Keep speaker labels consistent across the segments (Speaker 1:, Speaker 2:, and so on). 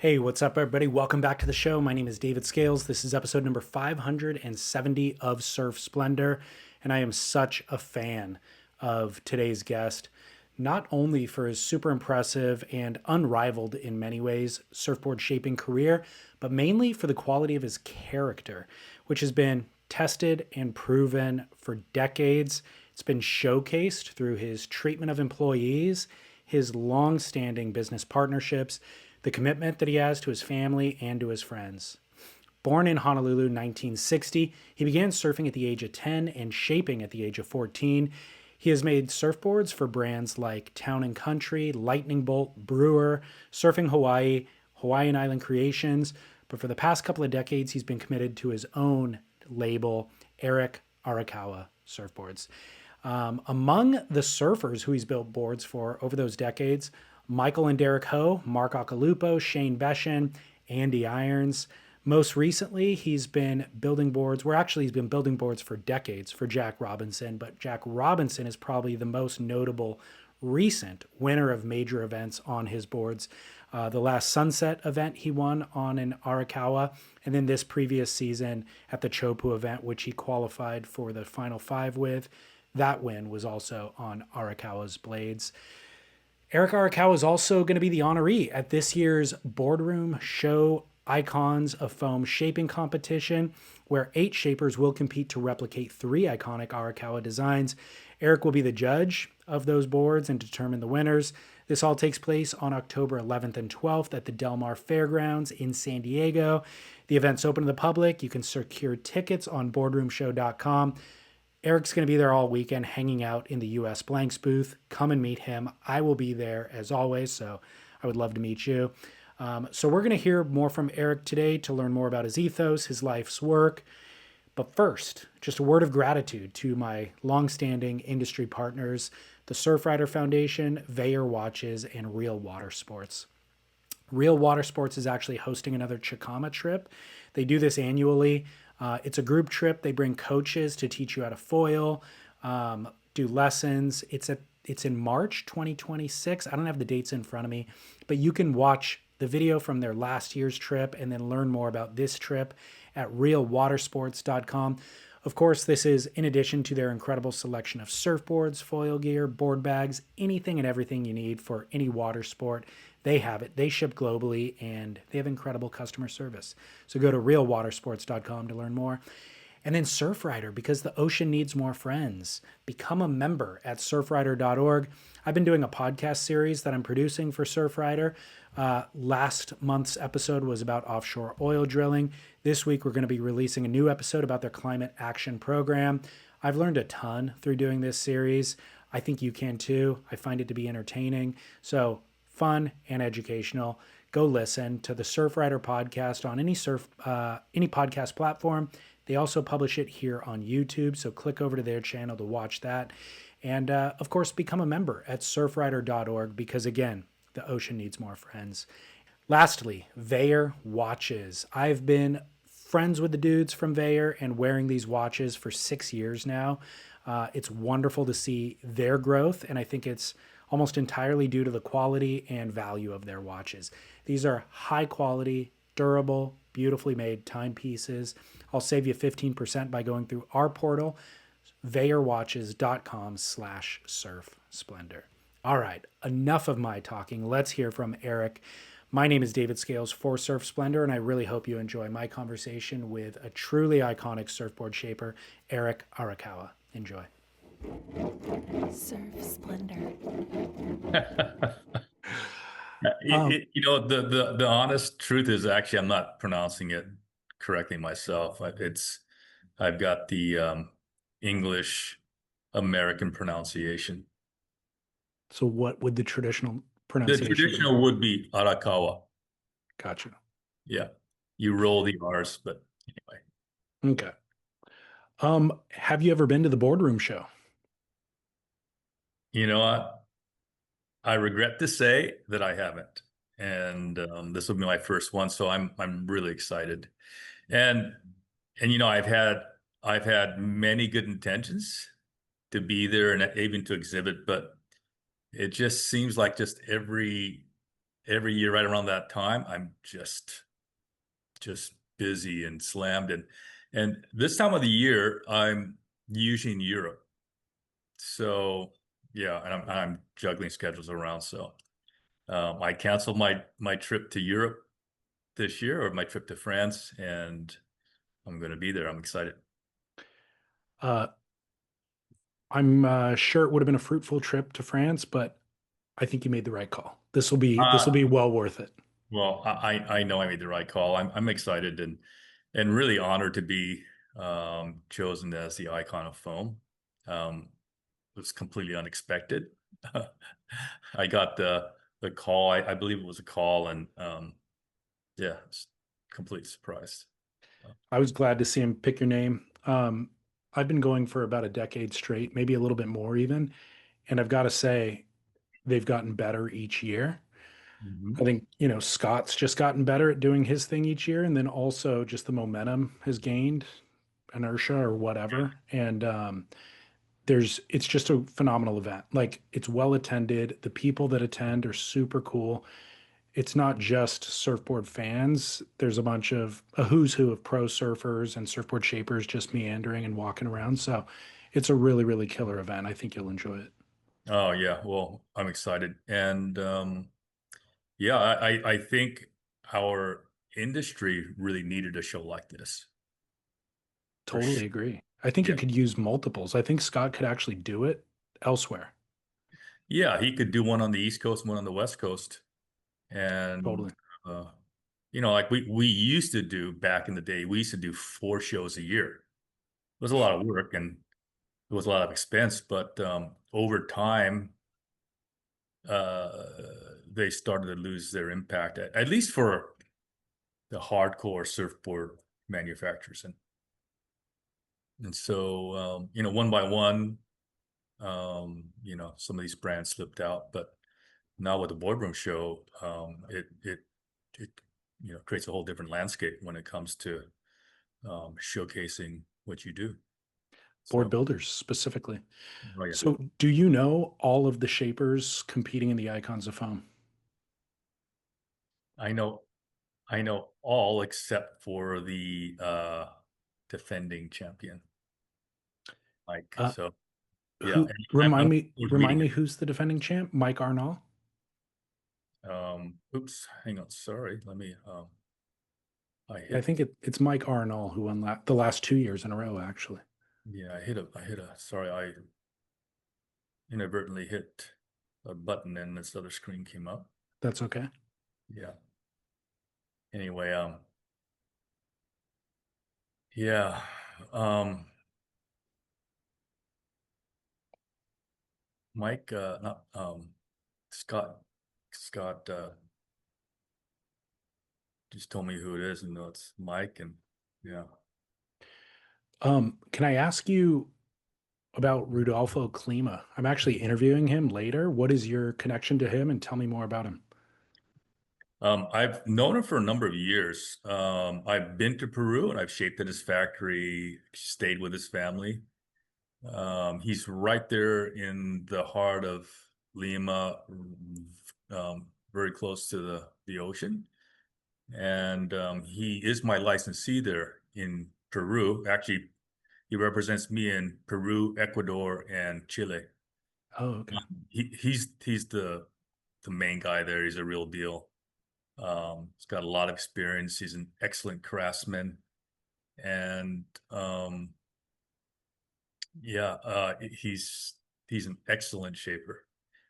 Speaker 1: Hey, what's up, everybody? Welcome back to the show. My name is David Scales. This is episode number 570 of Surf Splendor, and I am such a fan of today's guest, not only for his super impressive and unrivaled in many ways surfboard shaping career, but mainly for the quality of his character, which has been tested and proven for decades. It's been showcased through his treatment of employees, his long-standing business partnerships, the commitment that he has to his family and to his friends. Born in Honolulu 1960, he began surfing at the age of 10 and shaping at the age of 14. He has made surfboards for brands like Town and Country, Lightning Bolt, Brewer, Surfing Hawaii, Hawaiian Island Creations, but for the past couple of decades, he's been committed to his own label, Eric Arakawa Surfboards. Among the surfers who he's built boards for over those decades, Michael and Derek Ho, Mark Occhilupo, Shane Beshin, Andy Irons. Most recently, he's been building boards. He's been building boards for decades for Jack Robinson, but Jack Robinson is probably the most notable recent winner of major events on his boards. The last Sunset event he won on an Arakawa, and then this previous season at the Chopu event, which he qualified for the Final Five with. That win was also on Arakawa's blades. Eric Arakawa is also going to be the honoree at this year's Boardroom Show Icons of Foam Shaping Competition, where 8 shapers will compete to replicate 3 iconic Arakawa designs. Eric will be the judge of those boards and determine the winners. This all takes place on October 11th and 12th at the Del Mar Fairgrounds in San Diego. The event's open to the public. You can secure tickets on boardroomshow.com. Eric's going to be there all weekend hanging out in the US Blanks booth. Come and meet him. I will be there as always, so I would love to meet you. So we're going to hear more from Eric today to learn more about his ethos, his life's work. But first, just a word of gratitude to my longstanding industry partners, the Surfrider Foundation, Veyer Watches, and Real Water Sports. Real Water Sports is actually hosting another Chicama trip. They do this annually. It's a group trip. They bring coaches to teach you how to foil, do lessons. It's in March 2026. I don't have the dates in front of me, but you can watch the video from their last year's trip and then learn more about this trip at realwatersports.com. Of course, this is in addition to their incredible selection of surfboards, foil gear, board bags, anything and everything you need for any water sport. They have it. They ship globally, and they have incredible customer service. So go to realwatersports.com to learn more. And then Surfrider, because the ocean needs more friends. Become a member at surfrider.org. I've been doing a podcast series that I'm producing for Surfrider. Last month's episode was about offshore oil drilling. This week, we're going to be releasing a new episode about their climate action program. I've learned a ton through doing this series. I think you can too. I find it to be entertaining. So fun and educational. Go listen to the Surfrider podcast on any podcast platform. They also publish it here on YouTube, so click over to their channel to watch that. And of course, become a member at surfrider.org because again, the ocean needs more friends. Lastly, Veyer Watches. I've been friends with the dudes from Veyer and wearing these watches for 6 years now. It's wonderful to see their growth, and I think it's almost entirely due to the quality and value of their watches. These are high quality, durable, beautifully made timepieces. I'll save you 15% by going through our portal, veyerwatches.com/surfsplendor. All right, enough of my talking. Let's hear from Eric. My name is David Scales for Surf Splendor, and I really hope you enjoy my conversation with a truly iconic surfboard shaper, Eric Arakawa. Enjoy.
Speaker 2: Surf Splendor.
Speaker 3: The honest truth is actually I'm not pronouncing it correctly myself. I've got the English American pronunciation.
Speaker 1: So what would the traditional
Speaker 3: The
Speaker 1: pronunciation be?
Speaker 3: traditional would be Arakawa.
Speaker 1: Gotcha.
Speaker 3: Yeah, you roll the R's, but anyway.
Speaker 1: Okay. Have you ever been to the Boardroom show?
Speaker 3: You know what? I regret to say that I haven't, and this will be my first one, so I'm really excited. And I've had many good intentions to be there and even to exhibit, but it just seems like just every every year right around that time, I'm just busy and slammed. And this time of the year, I'm usually in Europe. So yeah, and I'm juggling schedules around. So I canceled my trip to Europe this year, or my trip to France, and I'm going to be there. I'm excited.
Speaker 1: Uh, I'm sure it would have been a fruitful trip to France, but I think you made the right call. This will be
Speaker 3: Uh,
Speaker 1: well worth it.
Speaker 3: well, I know I made the right call. I'm excited and really honored to be chosen as the icon of foam. It was completely unexpected. I got the call. I believe it was a call, and yeah, it's complete surprise.
Speaker 1: I was glad to see him pick your name. I've been going for about a decade straight, maybe a little bit more even, and I've got to say they've gotten better each year. I
Speaker 3: Mhm.
Speaker 1: think, Scott's just gotten better at doing his thing each year. And then also just the momentum has gained inertia or whatever. And it's just a phenomenal event. Like it's well attended. The people that attend are super cool. It's not just surfboard fans. There's a who's who of pro surfers and surfboard shapers just meandering and walking around. So it's a really, really killer event. I think you'll enjoy it.
Speaker 3: Oh yeah, well, I'm excited, and yeah, I think our industry really needed a show like this for
Speaker 1: Totally
Speaker 3: sure.
Speaker 1: agree. I think
Speaker 3: Yeah,
Speaker 1: it could use multiples. I think Scott could actually do it elsewhere.
Speaker 3: yeah, he could do one on the East Coast, one on the West Coast, and
Speaker 1: Totally.
Speaker 3: uh, like we used to do back in the day. We used to do 4 shows a year. It was a lot of work and it was a lot of expense, but over time, they started to lose their impact, at least for the hardcore surfboard manufacturers. And so, one by one, some of these brands slipped out. But now with the Boardroom show, it creates a whole different landscape when it comes to showcasing what you do.
Speaker 1: Board
Speaker 3: So,
Speaker 1: builders specifically.
Speaker 3: oh yeah,
Speaker 1: So, do you know all of the shapers competing in the Icons of Foam?
Speaker 3: I know, I know all except for the defending champion, Mike.
Speaker 1: Uh,
Speaker 3: So yeah,
Speaker 1: who
Speaker 3: and I'm
Speaker 1: remind
Speaker 3: looking
Speaker 1: me
Speaker 3: forward to
Speaker 1: remind
Speaker 3: meeting
Speaker 1: me who's the defending champ? Mike Arnall.
Speaker 3: him. Oops, hang on. Sorry, let me. I
Speaker 1: I
Speaker 3: hit.
Speaker 1: think it's Mike Arnall who won the last 2 years in a row. Actually,
Speaker 3: Yeah, I hit a. Sorry, I inadvertently hit a button and this other screen came up.
Speaker 1: that's okay.
Speaker 3: Yeah. Anyway, yeah, um, Mike, not Scott, Scott, just told me who it is, and no, it's Mike, and yeah.
Speaker 1: Can I ask you about Rodolfo Klima? I'm actually interviewing him later. What is your connection to him, and tell me more about him?
Speaker 3: I've known him for a number of years. I've been to Peru and I've shaped at his factory, stayed with his family. He's right there in the heart of Lima, very close to the ocean. And he is my licensee there in Peru. Actually, he represents me in Peru, Ecuador, and Chile.
Speaker 1: Oh, okay.
Speaker 3: He's the main guy there. He's a real deal. He's got a lot of experience. He's an excellent craftsman, and yeah, he's an excellent shaper.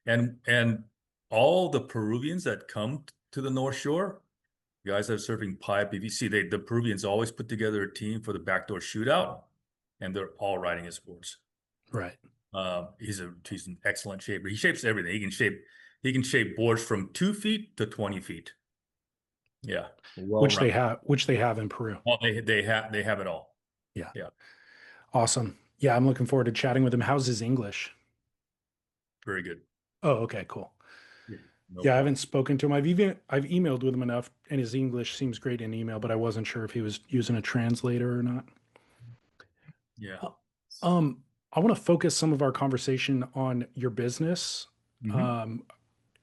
Speaker 3: And all the Peruvians that come to the North Shore, guys that are surfing pipe, if you see, the Peruvians always put together a team for the backdoor shootout, and they're all riding his boards.
Speaker 1: Right.
Speaker 3: He's an excellent shaper. He shapes everything. He can shape boards from 2 feet to 20 feet. Yeah, well
Speaker 1: Which
Speaker 3: rounded.
Speaker 1: they have in Peru.
Speaker 3: Well, they have it all.
Speaker 1: Yeah.
Speaker 3: Yeah,
Speaker 1: Awesome. Yeah, I'm looking forward to chatting with him. How's his English?
Speaker 3: very good.
Speaker 1: Oh, okay, cool.
Speaker 3: Yeah, no
Speaker 1: Yeah, I
Speaker 3: problem.
Speaker 1: haven't spoken to him. I've emailed with him enough, and his English seems great in email, but I wasn't sure if he was using a translator or not.
Speaker 3: Yeah.
Speaker 1: Uh, I want to focus some of our conversation on your business.
Speaker 3: Hmm.
Speaker 1: Um,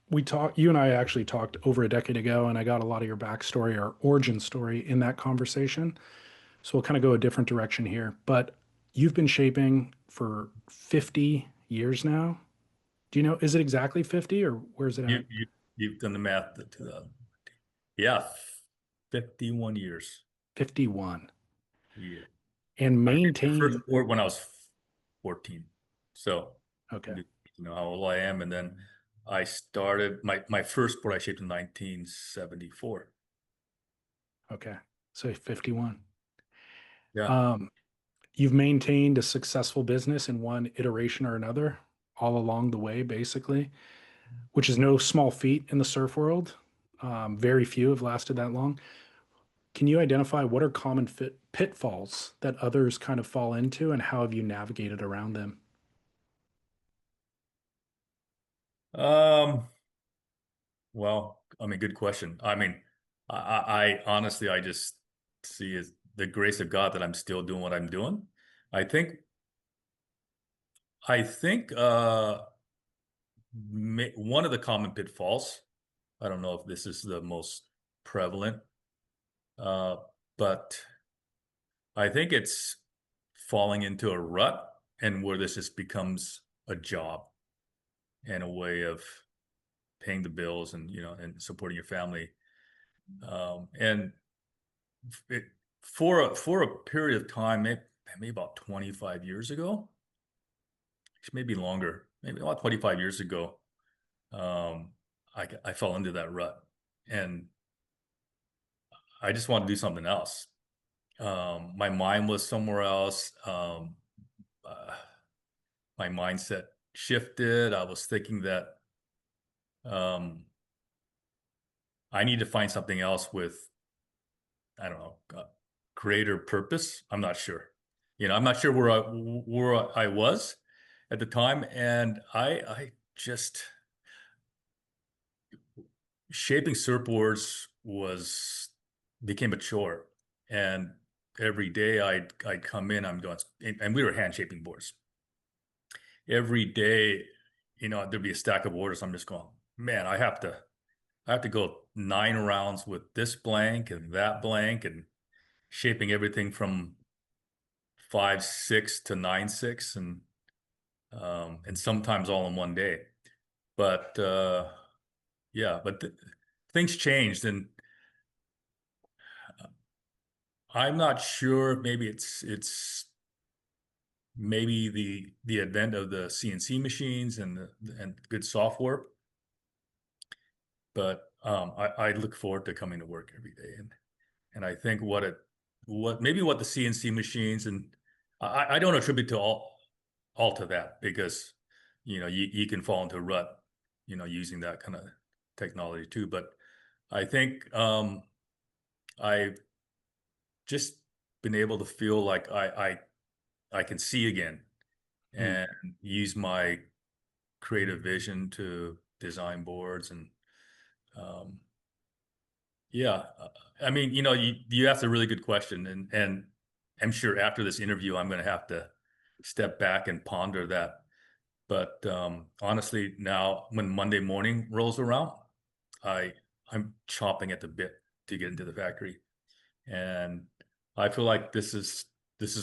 Speaker 1: You and I actually talked over a decade ago, and I got a lot of your backstory or origin story in that conversation. So we'll kind of go a different direction here. But you've been shaping for 50 years now. Do you know, is it exactly 50 or where's it
Speaker 3: You
Speaker 1: at?
Speaker 3: you you've done the math to the yeah, 51 years.
Speaker 1: 51.
Speaker 3: Yeah.
Speaker 1: And
Speaker 3: I made my first
Speaker 1: maintain,
Speaker 3: board when I was 14. So
Speaker 1: okay,
Speaker 3: you know how old I am. And then I started my first board I shaped in 1974.
Speaker 1: okay. So 51.
Speaker 3: Yeah.
Speaker 1: Um, you've maintained a successful business in one iteration or another all along the way, basically, which is no small feat in the surf world. Very few have lasted that long. Can you identify what are common pitfalls that others kind of fall into, and how have you navigated around them?
Speaker 3: Um, well, I mean, good question. I mean, I honestly, I just see as the grace of God that I'm still doing what I'm doing. I think, I think, one of the common pitfalls, I don't know if this is the most prevalent, uh, but I think it's falling into a rut and where this just becomes a job and a way of paying the bills and, you know, and supporting your family. And it, for a period of time, maybe about 25 years ago, maybe longer, maybe about 25 years ago, um, I fell into that rut and I just wanted to do something else. My mind was somewhere else. Uh, my mindset shifted. I was thinking that um, I need to find something else with, I don't know, greater purpose. I'm not sure. You know, I'm not sure where I was at the time, and I just shaping surfboards was became a chore, and every day I'd come in, I'm going, and we were hand shaping boards. Every day, you know, there'd be a stack of orders. I'm just going, man, I have to go 9 rounds with this blank and that blank and shaping everything from 5/6 to 9/6 and sometimes all in one day. But yeah, but things changed and I'm not sure. Maybe it's maybe the advent of the CNC machines and good software. But I look forward to coming to work every day and I think what maybe what the CNC machines and I don't attribute to all to that because you know you can fall into a rut, you know, using that kind of technology too. But I think I've just been able to feel like I can see again
Speaker 1: Hmm.
Speaker 3: and use my creative vision to design boards and um, yeah, I mean, you know, you asked a really good question, and I'm sure after this interview, I'm going to have to step back and ponder that. But honestly, now when Monday morning rolls around, I I'm chomping at the bit to get into the factory, and I feel like this is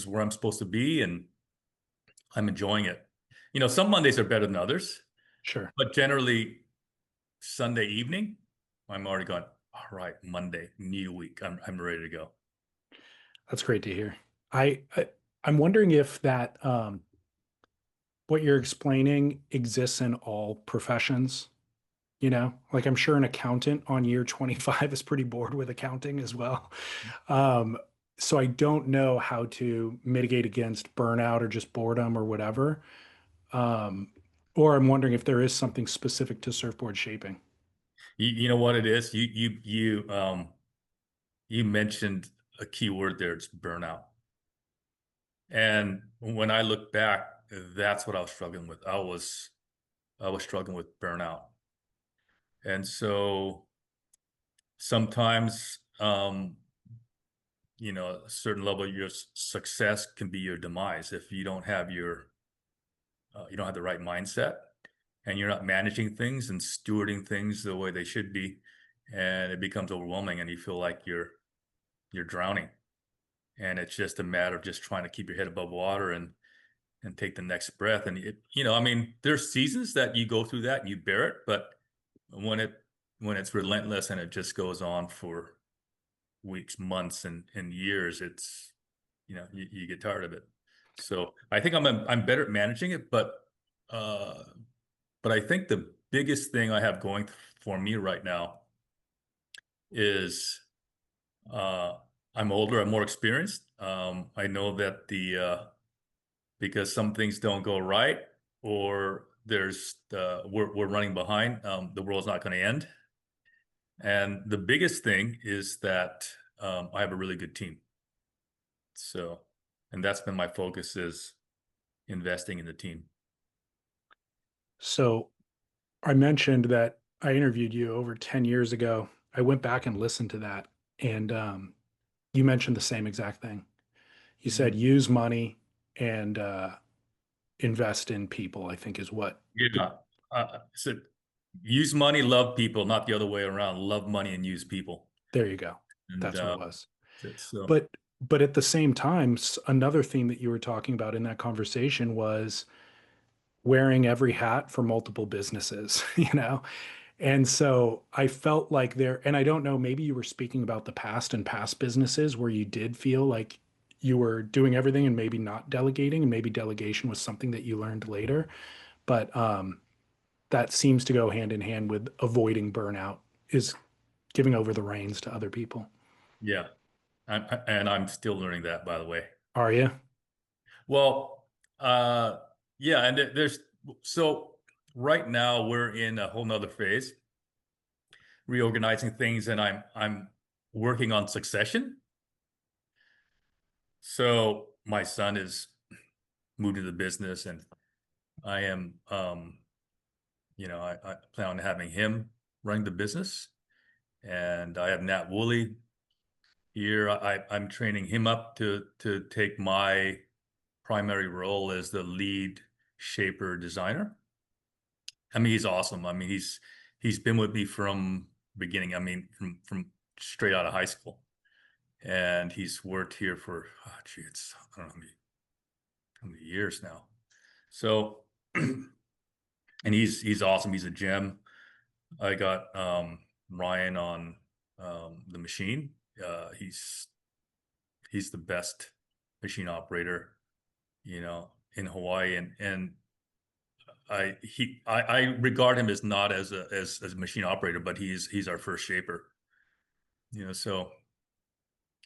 Speaker 3: where I'm supposed to be, and I'm enjoying it. You know, some Mondays are better than others,
Speaker 1: Sure.
Speaker 3: but generally Sunday evening, I'm already going. All right, Monday, new week. I'm ready to go.
Speaker 1: That's great to hear. I'm wondering if that what you're explaining exists in all professions. You know, like I'm sure an accountant on year 25 is pretty bored with accounting as well. Um, so I don't know how to mitigate against burnout or just boredom or whatever. Um, or I'm wondering if there is something specific to surfboard shaping.
Speaker 3: You know what it is? You mentioned a key word there. It's burnout. And when I look back, that's what I was struggling with. I was struggling with burnout. And so sometimes you know, a certain level of your success can be your demise if you don't have your you don't have the right mindset. and you're not managing things and stewarding things the way they should be, and it becomes overwhelming, and you feel like you're drowning, and it's just a matter of just trying to keep your head above water and take the next breath. And I mean, there's seasons that you go through that and you bear it, but when it's relentless and it just goes on for weeks, months, and years, it's you get tired of it. So I think I'm better at managing it, uh, but I think the biggest thing I have going for me right now is uh, I'm older, I'm more experienced. I know that because some things don't go right, or we're running behind, the world's not going to end. And the biggest thing is that I have a really good team. So, and that's been my focus, is investing in the team.
Speaker 1: So I mentioned that I interviewed you over 10 years ago. I went back and listened to that, and you mentioned the same exact thing. You said
Speaker 3: Mhm.
Speaker 1: use money and invest in people, I think is what.
Speaker 3: Yeah. So use money, love people, not the other way around. Love money and use people.
Speaker 1: There you go.
Speaker 3: And
Speaker 1: That's what it was.
Speaker 3: so
Speaker 1: But but at the same time, another theme that you were talking about in that conversation was wearing every hat for multiple businesses, And so I felt like and I don't know, maybe you were speaking about the past and past businesses where you did feel like you were doing everything and maybe not delegating, and maybe delegation was something that you learned later. But that seems to go hand in hand with avoiding burnout, is giving over the reins to other people.
Speaker 3: yeah, and I'm still learning that, by the way.
Speaker 1: Are you?
Speaker 3: Well, yeah, and so right now we're in a whole nother phase, reorganizing things, and I'm working on succession. So my son is moved to the business, and I am, I plan on having him running the business, and I have Nat Woolley here. I'm training him up to take my primary role as the lead shaper designer. I mean, he's awesome. I mean, he's been with me from beginning. I mean, from straight out of high school, and he's worked here for it's I don't know how many years now. So, and he's awesome. He's a gem. I got Ryan on the machine. He's the best machine operator, in Hawaii, and I regard him as not as a machine operator, but he's our first shaper. So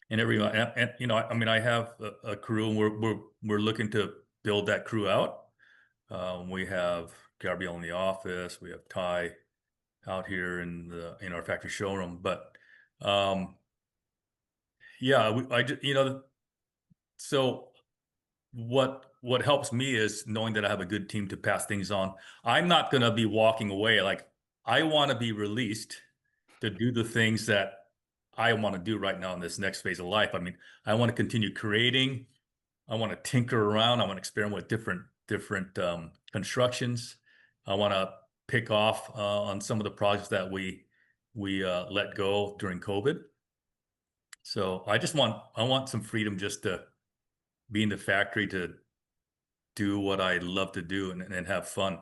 Speaker 3: and everyone, and I mean, I have a crew, and we're looking to build that crew out. We have Gabrielle in the office, we have Ty out here in our factory showroom, but um, yeah, I just, so what helps me is knowing that I have a good team to pass things on. I'm not going to be walking away. Like, I want to be released to do the things that I want to do right now in this next phase of life. I mean, I want to continue creating. I want to tinker around. I want to experiment with different constructions. I want to pick off on some of the projects that we let go during COVID. So I want some freedom just to be in the factory, to do what I love to do, and have fun.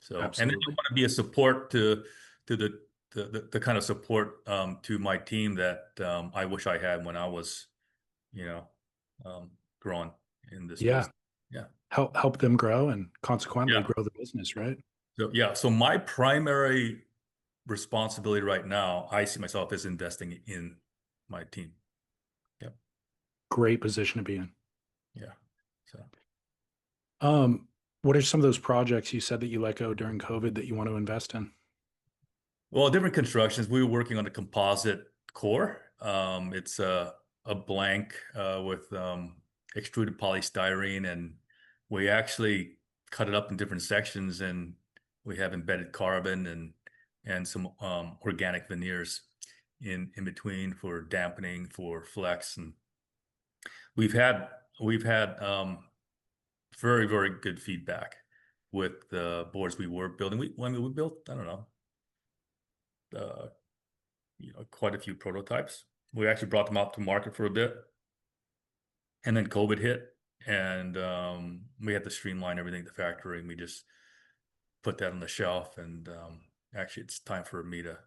Speaker 3: So, and then I
Speaker 1: Absolutely.
Speaker 3: want to be a support to the kind of support to my team that I wish I had when I was, you know, growing in this
Speaker 1: Yeah.
Speaker 3: business. Yeah.
Speaker 1: Help them grow and consequently
Speaker 3: Yeah.
Speaker 1: grow the business, right?
Speaker 3: So yeah. So my primary responsibility right now, I see myself as investing in my team. Yeah.
Speaker 1: Great position to be in.
Speaker 3: Yeah. So.
Speaker 1: What are some of those projects you said that you let go during COVID that you want to invest in?
Speaker 3: Well, different constructions. We were working on a composite core. It's a blank with extruded polystyrene, and we actually cut it up in different sections, and we have embedded carbon and some organic veneers in between for dampening, for flex, and we've had very, very good feedback. with the boards we were building. We built, I don't know, quite a few prototypes. We actually brought them out to market for a bit, and then COVID hit, and we had to streamline everything at the factory, and we just put that on the shelf. And actually, it's time for me to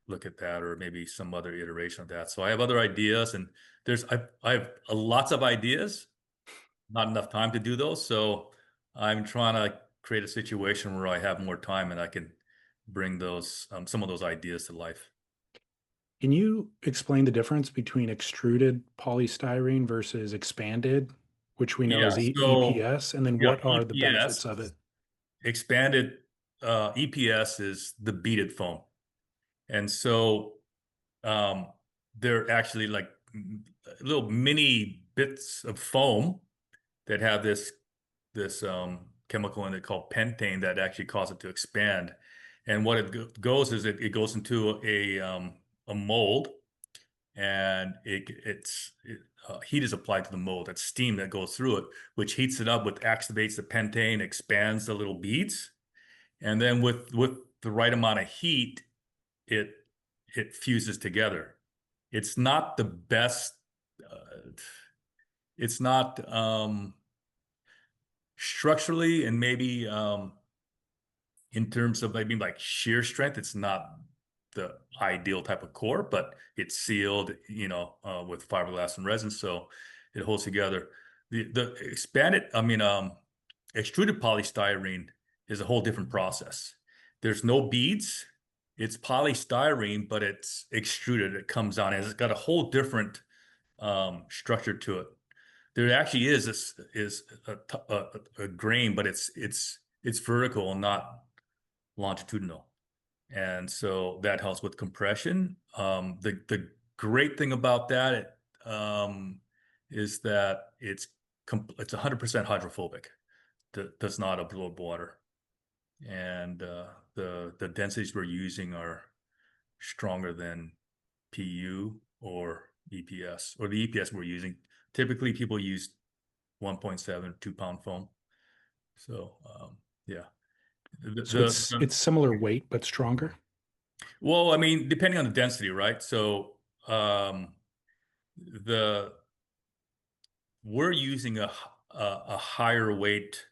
Speaker 3: look at that, or maybe some other iteration of that. So I have other ideas, and I have lots of ideas, not enough time to do those. So I'm trying to create a situation where I have more time and I can bring those some of those ideas to life.
Speaker 1: Can you explain the difference between extruded polystyrene versus expanded, which we know
Speaker 3: Yeah.
Speaker 1: is
Speaker 3: So
Speaker 1: EPS, and then
Speaker 3: yeah,
Speaker 1: what are the
Speaker 3: EPS
Speaker 1: benefits of it?
Speaker 3: expanded. EPS is the beaded foam, and so um, they're actually like little mini bits of foam that have this chemical in it called pentane that actually causes it to expand. And what it goes is it goes into a mold, and heat is applied to the mold. That's steam that goes through it, which heats it up, which activates the pentane, expands the little beads, and then with the right amount of heat, it fuses together. It's not the best. Uh, it's not structurally, and maybe in terms of maybe like shear strength, it's not the ideal type of core, but it's sealed, with fiberglass and resin, so it holds together. The expanded, extruded polystyrene is a whole different process. There's no beads. It's polystyrene, but it's extruded. It comes on, and it's got a whole different structure to it. There actually is a grain, but it's vertical and not longitudinal, and so that helps with compression. The great thing about that is that it's 100% hydrophobic. Does not absorb water, and the densities we're using are stronger than PU or EPS, or the EPS we're using. Typically, people use 1.7, 2 pound foam. So yeah.
Speaker 1: So it's similar weight but stronger.
Speaker 3: Well, I mean, depending on the density, right? So um, the we're using a higher weight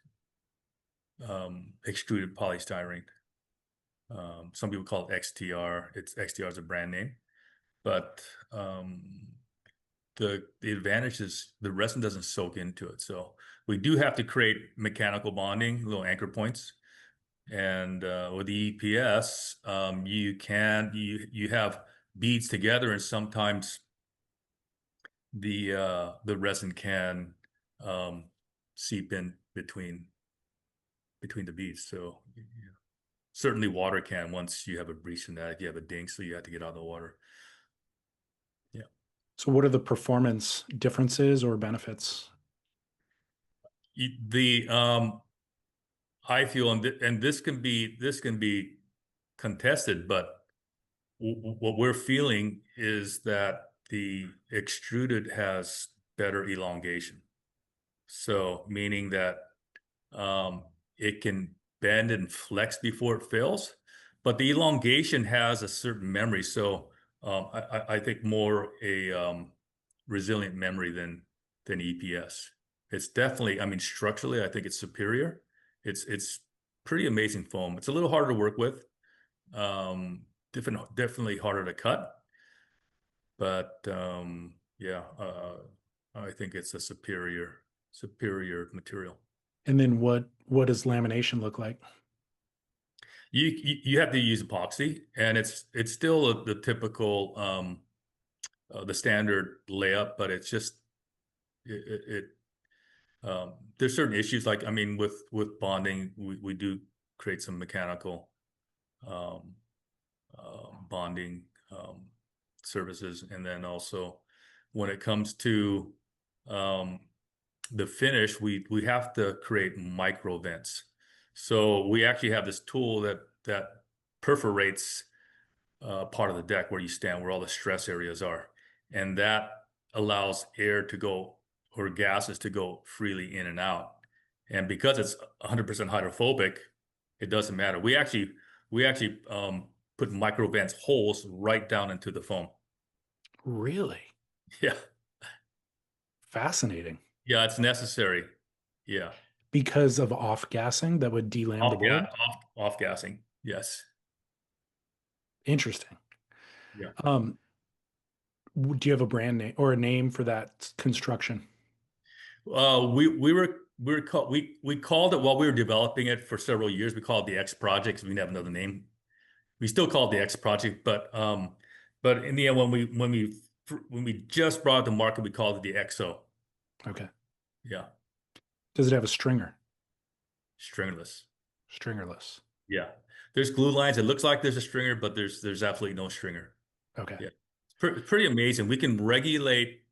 Speaker 3: extruded polystyrene. Some people call it XTR. XTR is a brand name, but the advantage is the resin doesn't soak into it. So we do have to create mechanical bonding, little anchor points. And with the EPS, you have beads together, and sometimes the resin can seep in between the beads. So yeah. Certainly water can, once you have a breach in that, if you have a ding, so you have to get out of the water. Yeah.
Speaker 1: So what are the performance differences or benefits?
Speaker 3: The I feel, and this can be contested, but what we're feeling is that the extruded has better elongation. So meaning that it can bend and flex before it fails, but the elongation has a certain memory. So I think more a resilient memory than EPS. It's definitely, I mean, structurally, I think it's superior. It's pretty amazing foam. It's a little harder to work with. Definitely harder to cut, but yeah, I think it's a superior material.
Speaker 1: And then what does lamination look like?
Speaker 3: You have to use epoxy, and it's still the typical the standard layup, but it's just it there's certain issues, like, I mean, with bonding, we do create some mechanical um, bonding services, and then also when it comes to um, the finish, we have to create micro vents. So we actually have this tool that perforates part of the deck where you stand, where all the stress areas are, and that allows air to go, or gases to go freely in and out. And because it's 100% hydrophobic, it doesn't matter. We actually put micro vents holes right down into the foam.
Speaker 1: Really
Speaker 3: Yeah.
Speaker 1: fascinating.
Speaker 3: Yeah, it's necessary. Yeah.
Speaker 1: Because of off gassing that would delam the
Speaker 3: Off gas,
Speaker 1: board.
Speaker 3: off gassing. Yes.
Speaker 1: Interesting.
Speaker 3: Yeah.
Speaker 1: Um, do you have a brand name or a name for that construction?
Speaker 3: We called it while we were developing it for several years. We called it the X Project 'cause we didn't have another name. We still call it the X Project, but in the end, when we just brought it to market, we called it the XO.
Speaker 1: Okay.
Speaker 3: Yeah,
Speaker 1: Does it have a stringer?
Speaker 3: stringerless.
Speaker 1: Stringerless.
Speaker 3: Yeah, there's glue lines. It looks like there's a stringer, but there's absolutely no stringer.
Speaker 1: Okay.
Speaker 3: Yeah, pretty amazing. We can regulate.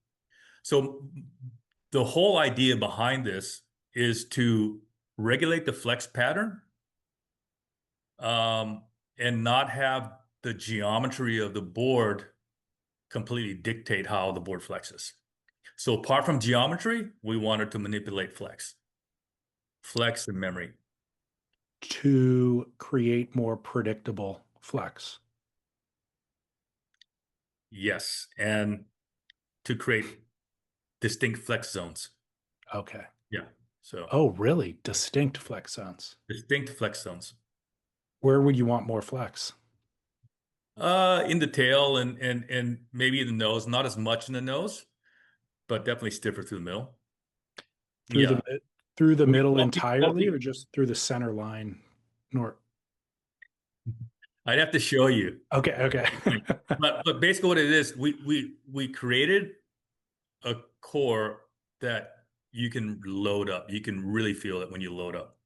Speaker 3: So the whole idea behind this is to regulate the flex pattern, um, and not have the geometry of the board completely dictate how the board flexes. So apart from geometry, we wanted to manipulate flex and memory.
Speaker 1: To create more predictable flex.
Speaker 3: Yes, and to create distinct flex zones.
Speaker 1: Okay.
Speaker 3: Yeah, so
Speaker 1: Oh, really? Distinct flex zones.
Speaker 3: distinct flex zones.
Speaker 1: Where would you want more flex?
Speaker 3: In the tail and maybe in the nose, not as much in the nose, but definitely stiffer through the middle.
Speaker 1: Through
Speaker 3: Yeah.
Speaker 1: the through the
Speaker 3: We
Speaker 1: middle
Speaker 3: call, we call
Speaker 1: entirely,
Speaker 3: the,
Speaker 1: or just through the center line? Nor
Speaker 3: I'd have to show you.
Speaker 1: okay, okay.
Speaker 3: But basically what it is, we created a core that you can load up. You can really feel it when you load up.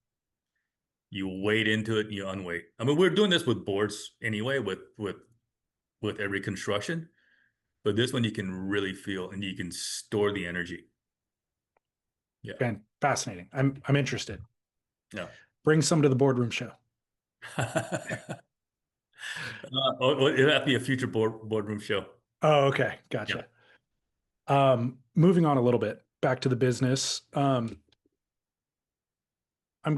Speaker 3: You wade into it and you unweight. I mean, we're doing this with boards anyway, with every construction, but this one you can really feel and you can store the energy. Yeah.
Speaker 1: Fascinating. I'm interested.
Speaker 3: Yeah.
Speaker 1: Bring some to the boardroom show.
Speaker 3: It'll have to be a future boardroom show.
Speaker 1: Oh, okay.
Speaker 3: Yeah.
Speaker 1: Gotcha. Moving on a little bit back to the business. I'm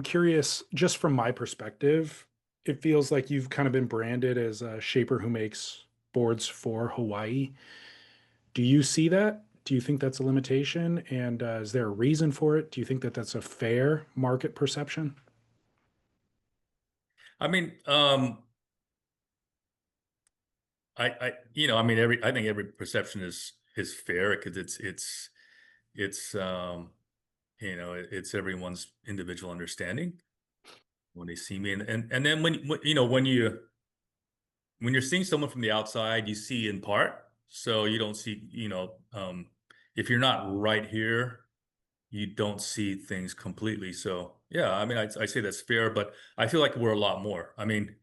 Speaker 1: curious, just from my perspective, it feels like you've kind of been branded as a shaper who makes boards for Hawaii. Do you see that? Do you think that's a limitation? And is there a reason for it? Do you think that that's a fair market perception?
Speaker 3: I mean, I mean, I think every perception is fair because it's it's everyone's individual understanding when they see me, and then when you're seeing someone from the outside, you see in part, so you don't see, if you're not right here, you don't see things completely. So yeah, I mean, I say that's fair, but I feel like we're a lot more. I mean,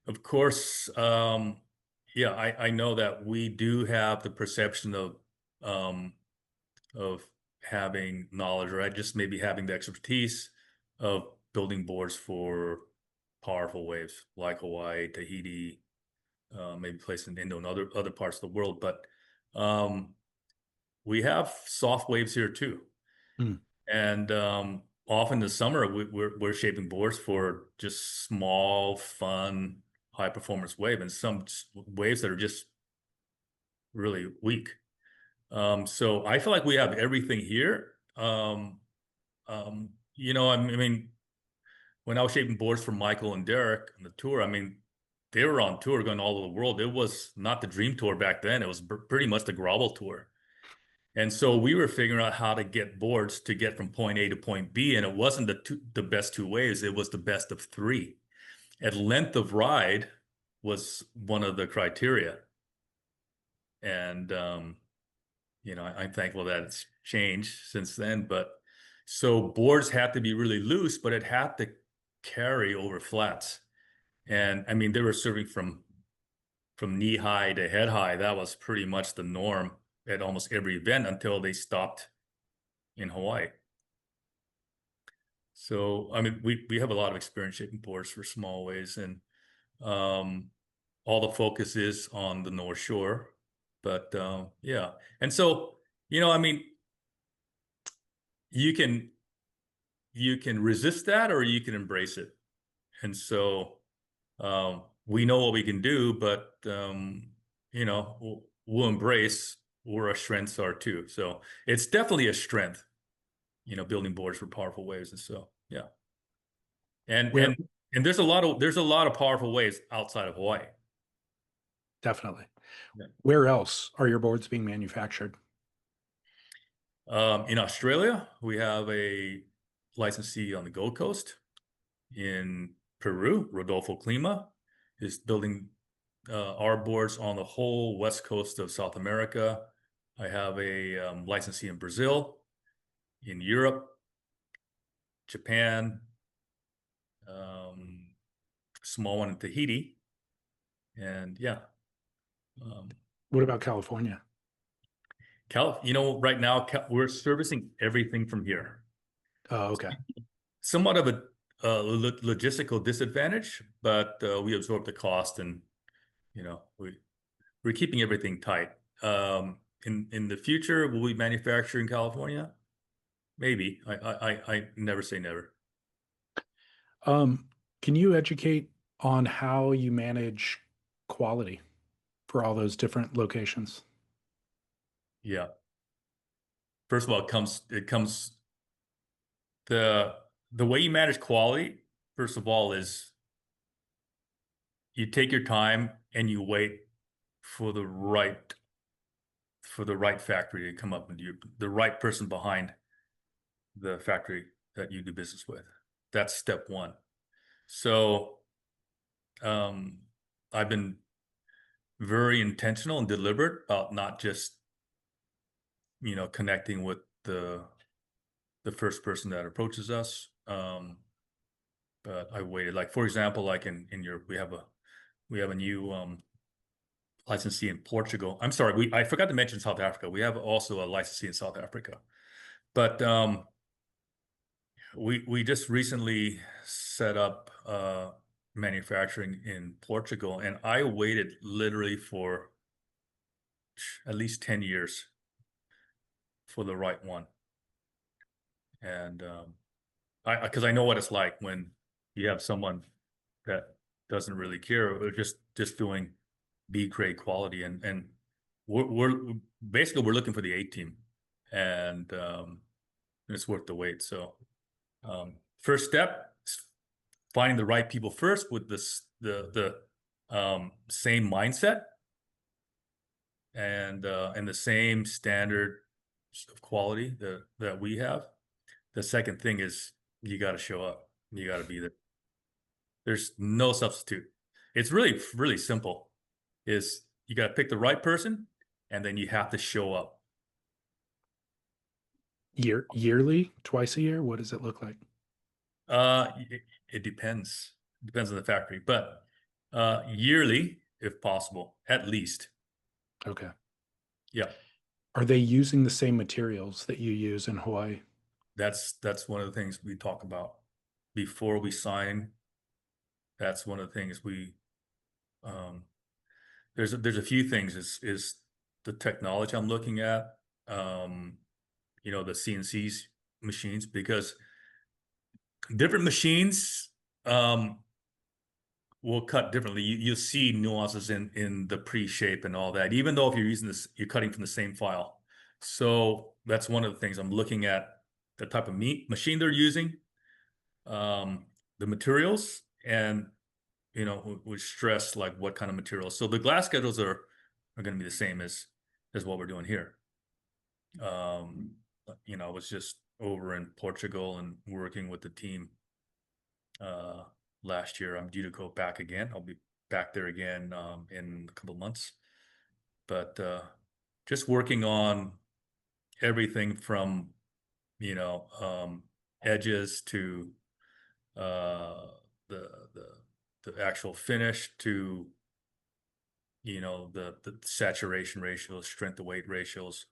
Speaker 3: of course, yeah, I know that we do have the perception um, of having knowledge, right? Just maybe having the expertise of building boards for powerful waves like Hawaii, Tahiti, maybe places in Indo and other parts of the world. But um, we have soft waves here too,
Speaker 1: Hmm.
Speaker 3: and often in the summer we're shaping boards for just small, fun, high performance wave, and some waves that are just really weak. So I feel like we have everything here. I mean, when I was shaping boards for Michael and Derek on the tour, I mean, they were on tour going all over the world. It was not the Dream Tour back then. It was pretty much the Grovel Tour. And so we were figuring out how to get boards to get from point A to point B. And it wasn't the best two waves. It was the best of three. And length of ride was one of the criteria. And, I'm thankful that it's changed since then. But so boards had to be really loose, but it had to carry over flats. And I mean, they were serving from knee high to head high. That was pretty much the norm at almost every event until they stopped in Hawaii. So I mean, we have a lot of experience shaping boards for small waves, and all the focus is on the North Shore. But yeah, and so I mean, you can you can resist that or you can embrace it. And so we know what we can do, but we'll embrace where our strengths are too. So it's definitely a strength, building boards for powerful waves. And so yeah. And
Speaker 1: Where
Speaker 3: and and there's a lot of powerful waves outside of Hawaii.
Speaker 1: definitely.
Speaker 3: Yeah.
Speaker 1: Where else are your boards being manufactured?
Speaker 3: In Australia, we have a licensee on the Gold Coast. In Peru, Rodolfo Klima is building our boards on the whole west coast of South America. I have a licensee in Brazil, in Europe, Japan, small one in Tahiti, and yeah.
Speaker 1: What about California?
Speaker 3: Right now we're servicing everything from here.
Speaker 1: Oh, okay.
Speaker 3: Somewhat of a logistical disadvantage, but we absorb the cost, and we're keeping everything tight. In the future, will we manufacture in California? Maybe. I never say never.
Speaker 1: Can you educate on how you manage quality for all those different locations?
Speaker 3: Yeah. First of all, it comes the way you manage quality, first of all, is you take your time and you wait for the right factory to come up with the right person behind the factory that you do business with. That's step one. So I've been very intentional and deliberate about not just connecting with the first person that approaches us, but I waited. Like, for example, like in Europe, we have a new licensee in Portugal. I'm sorry, I forgot to mention South Africa. We have also a licensee in South Africa, but we just recently set up manufacturing in Portugal, and I waited literally for at least 10 years for the right one. And because I know what it's like when you have someone that doesn't really care, or just doing B grade quality, and we're basically we're looking for the A team, and it's worth the wait. So first step is finding the right people first with the same mindset and the same standard of quality that we have. The second thing is you got to show up. You got to be there. There's no substitute. It's really, really simple. Is you got to pick the right person, and then you have to show up.
Speaker 1: Yearly, twice a year? What does it look like?
Speaker 3: It depends. It depends on the factory, but yearly, if possible, at least.
Speaker 1: Okay.
Speaker 3: Yeah,
Speaker 1: Are they using the same materials that you use in Hawaii?
Speaker 3: that's one of the things we talk about before we sign. That's one of the things we there's a few things. Is the technology I'm looking at, the CNC's machines, because different machines will cut differently. You'll see nuances in the pre-shape and all that, even though if you're using this, you're cutting from the same file. So that's one of the things I'm looking at, the type of machine they're using, the materials, and we stress like what kind of materials. So the glass schedules are going to be the same as what we're doing here. I was just over in Portugal and working with the team last year. I'm due to go back again. I'll be back there again in a couple of months. But just working on everything from edges to the actual finish to the saturation ratios, strength to weight ratios.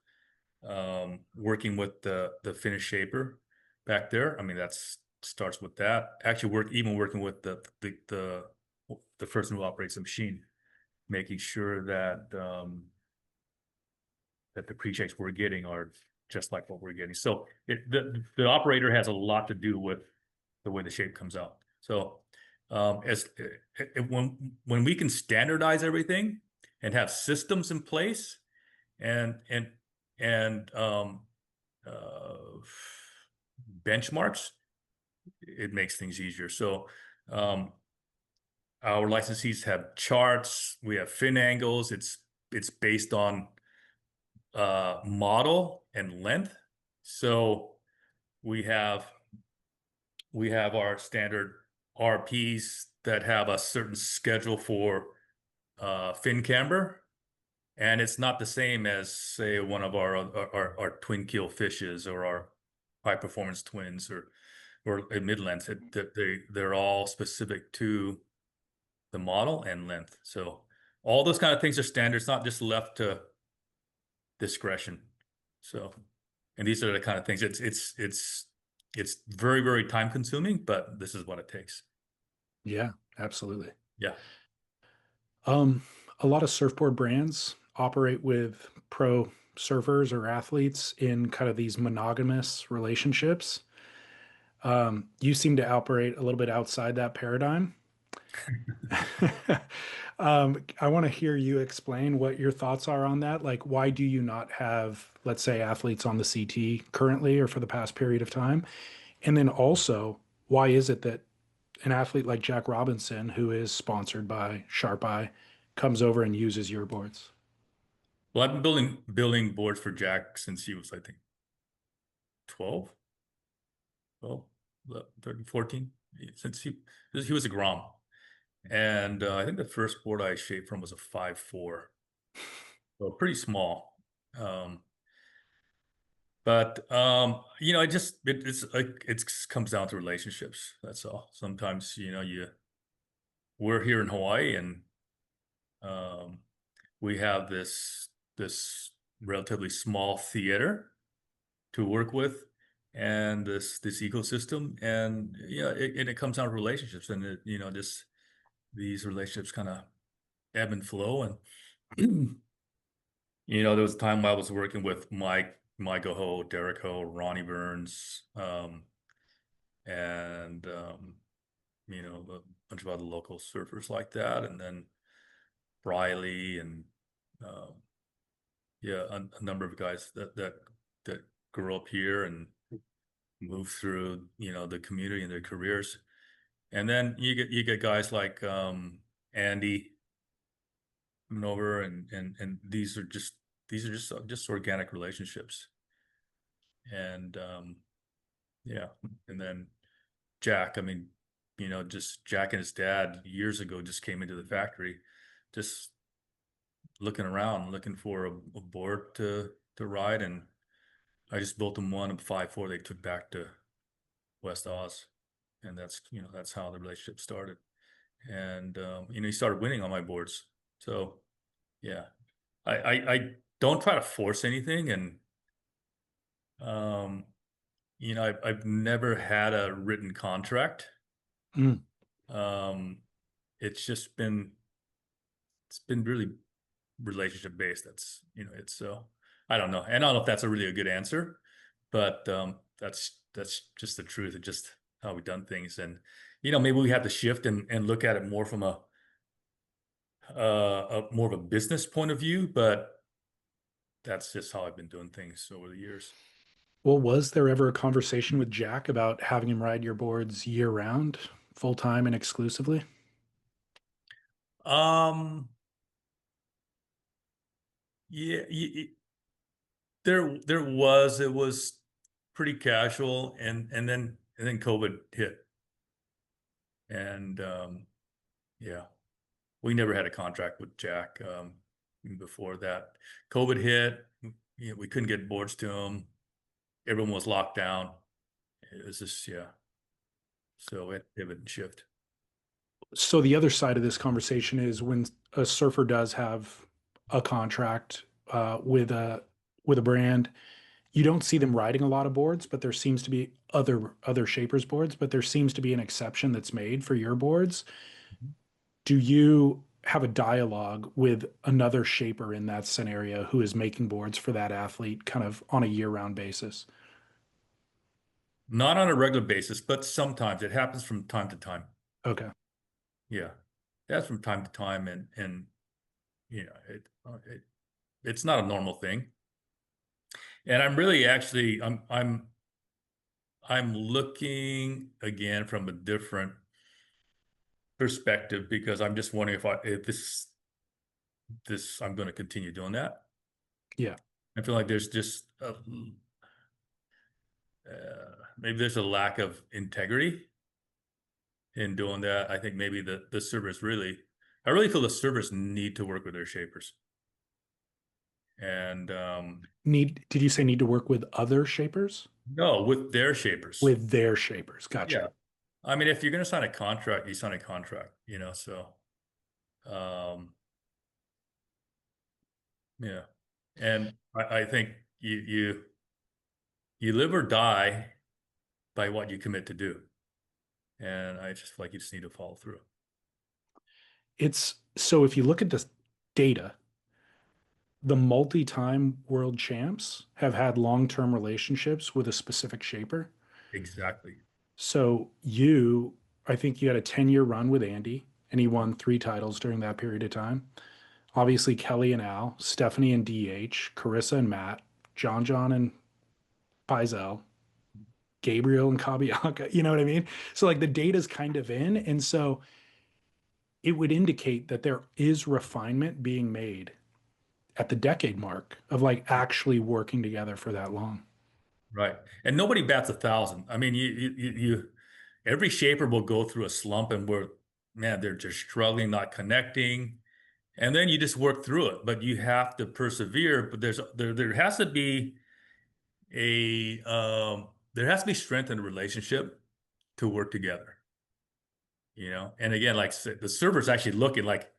Speaker 3: Working with the finish shaper back there. I mean, that's starts with that. Actually, working with the person who operates the machine, making sure that that the pre-shapes we're getting are just like what we're getting. So the operator has a lot to do with the way the shape comes out. So when we can standardize everything and have systems in place and uh, benchmarks, it makes things easier. So our licensees have charts. We have fin angles. It's based on model and length. So we have our standard RPs that have a certain schedule for fin camber, and it's not the same as, say, one of our twin keel fishes or our high performance twins or mid length. They're all specific to the model and length. So all those kind of things are standard. It's not just left to discretion. So, and these are the kind of things. It's very, very time consuming, but this is what it takes.
Speaker 1: Yeah, absolutely.
Speaker 3: Yeah.
Speaker 1: A lot of surfboard brands operate with pro surfers or athletes in kind of these monogamous relationships. You seem to operate a little bit outside that paradigm. I want to hear you explain what your thoughts are on that. Like, why do you not have, let's say, athletes on the CT currently or for the past period of time? And then also, why is it that an athlete like Jack Robinson, who is sponsored by Sharp Eye, comes over and uses your boards?
Speaker 3: Well, I've been building boards for Jack since he was, I think, 12, 13, 14, since he was a Grom. And I think the first board I shaped from was a 5'4", so pretty small. But it's like it comes down to relationships. That's all. Sometimes we're here in Hawaii, and we have this relatively small theater to work with, and this ecosystem, and it comes down to relationships, and just these relationships kind of ebb and flow. And there was a time I was working with Mike Ho, Derek Ho, Ronnie Burns, and a bunch of other local surfers like that, and then Riley, and a number of guys that grew up here and moved through the community and their careers. And then you get guys like Andy coming over, and these are just organic relationships. And and then Jack, I mean, just Jack and his dad years ago just came into the factory, just looking around, looking for a board to ride, and I just built them one of 5'4" they took back to West Oz, and that's how the relationship started. And he started winning on my boards. So yeah, I don't try to force anything, and I've never had a written contract.
Speaker 1: Mm.
Speaker 3: It's been really relationship based. It's so I don't know, and I don't know if that's a really a good answer, but that's just the truth. It's just how we've done things, and maybe we have to shift and look at it more from a more of a business point of view, but that's just how I've been doing things over the years.
Speaker 1: Well, was there ever a conversation with Jack about having him ride your boards year round, full time and exclusively?
Speaker 3: Um, yeah, it was pretty casual, and then COVID hit, and yeah, we never had a contract with Jack before that. COVID hit, we couldn't get boards to him. Everyone was locked down. It was just so we had to pivot and shift.
Speaker 1: So the other side of this conversation is when a surfer does have a contract with a brand, you don't see them riding a lot of boards, but there seems to be other shapers boards, but there seems to be an exception that's made for your boards.
Speaker 3: Mhm.
Speaker 1: Do you have a dialogue with another shaper in that scenario who is making boards for that athlete kind of on a year-round basis?
Speaker 3: Not on a regular basis, but sometimes it happens from time to time.
Speaker 1: Okay.
Speaker 3: Yeah, that's from time to time, and you know, it's not a normal thing. And I'm really actually I'm looking again from a different perspective because I'm just wondering if this I'm going to continue doing that.
Speaker 1: Yeah.
Speaker 3: I feel like there's just maybe there's a lack of integrity in doing that. I think maybe the servers really, I really feel the servers need to work with their shapers. And
Speaker 1: Did you say need to work with other shapers?
Speaker 3: no, with their shapers.
Speaker 1: With their shapers. Gotcha.
Speaker 3: Yeah. I mean, if you're going to sign a contract, you sign a contract, so, um, yeah. And I think you live or die by what you commit to do. And I just feel like you just need to follow through.
Speaker 1: It's so if you look at the data, the multi-time world champs have had long-term relationships with a specific shaper.
Speaker 3: Exactly.
Speaker 1: So I think you had a 10-year run with Andy, and he won 3 titles during that period of time. Obviously, Kelly and Al, Stephanie and DH, Carissa and Matt, John and Pizel, Gabriel and Kabiaka. You know what I mean? So like the data's kind of in, and so it would indicate that there is refinement being made at the decade mark of like actually working together for that long.
Speaker 3: Right. And nobody bats 1,000. I mean, every shaper will go through a slump and man, they're just struggling, not connecting. And then you just work through it, but you have to persevere. But there has to be there has to be strength in the relationship to work together, And again, like the server's actually looking like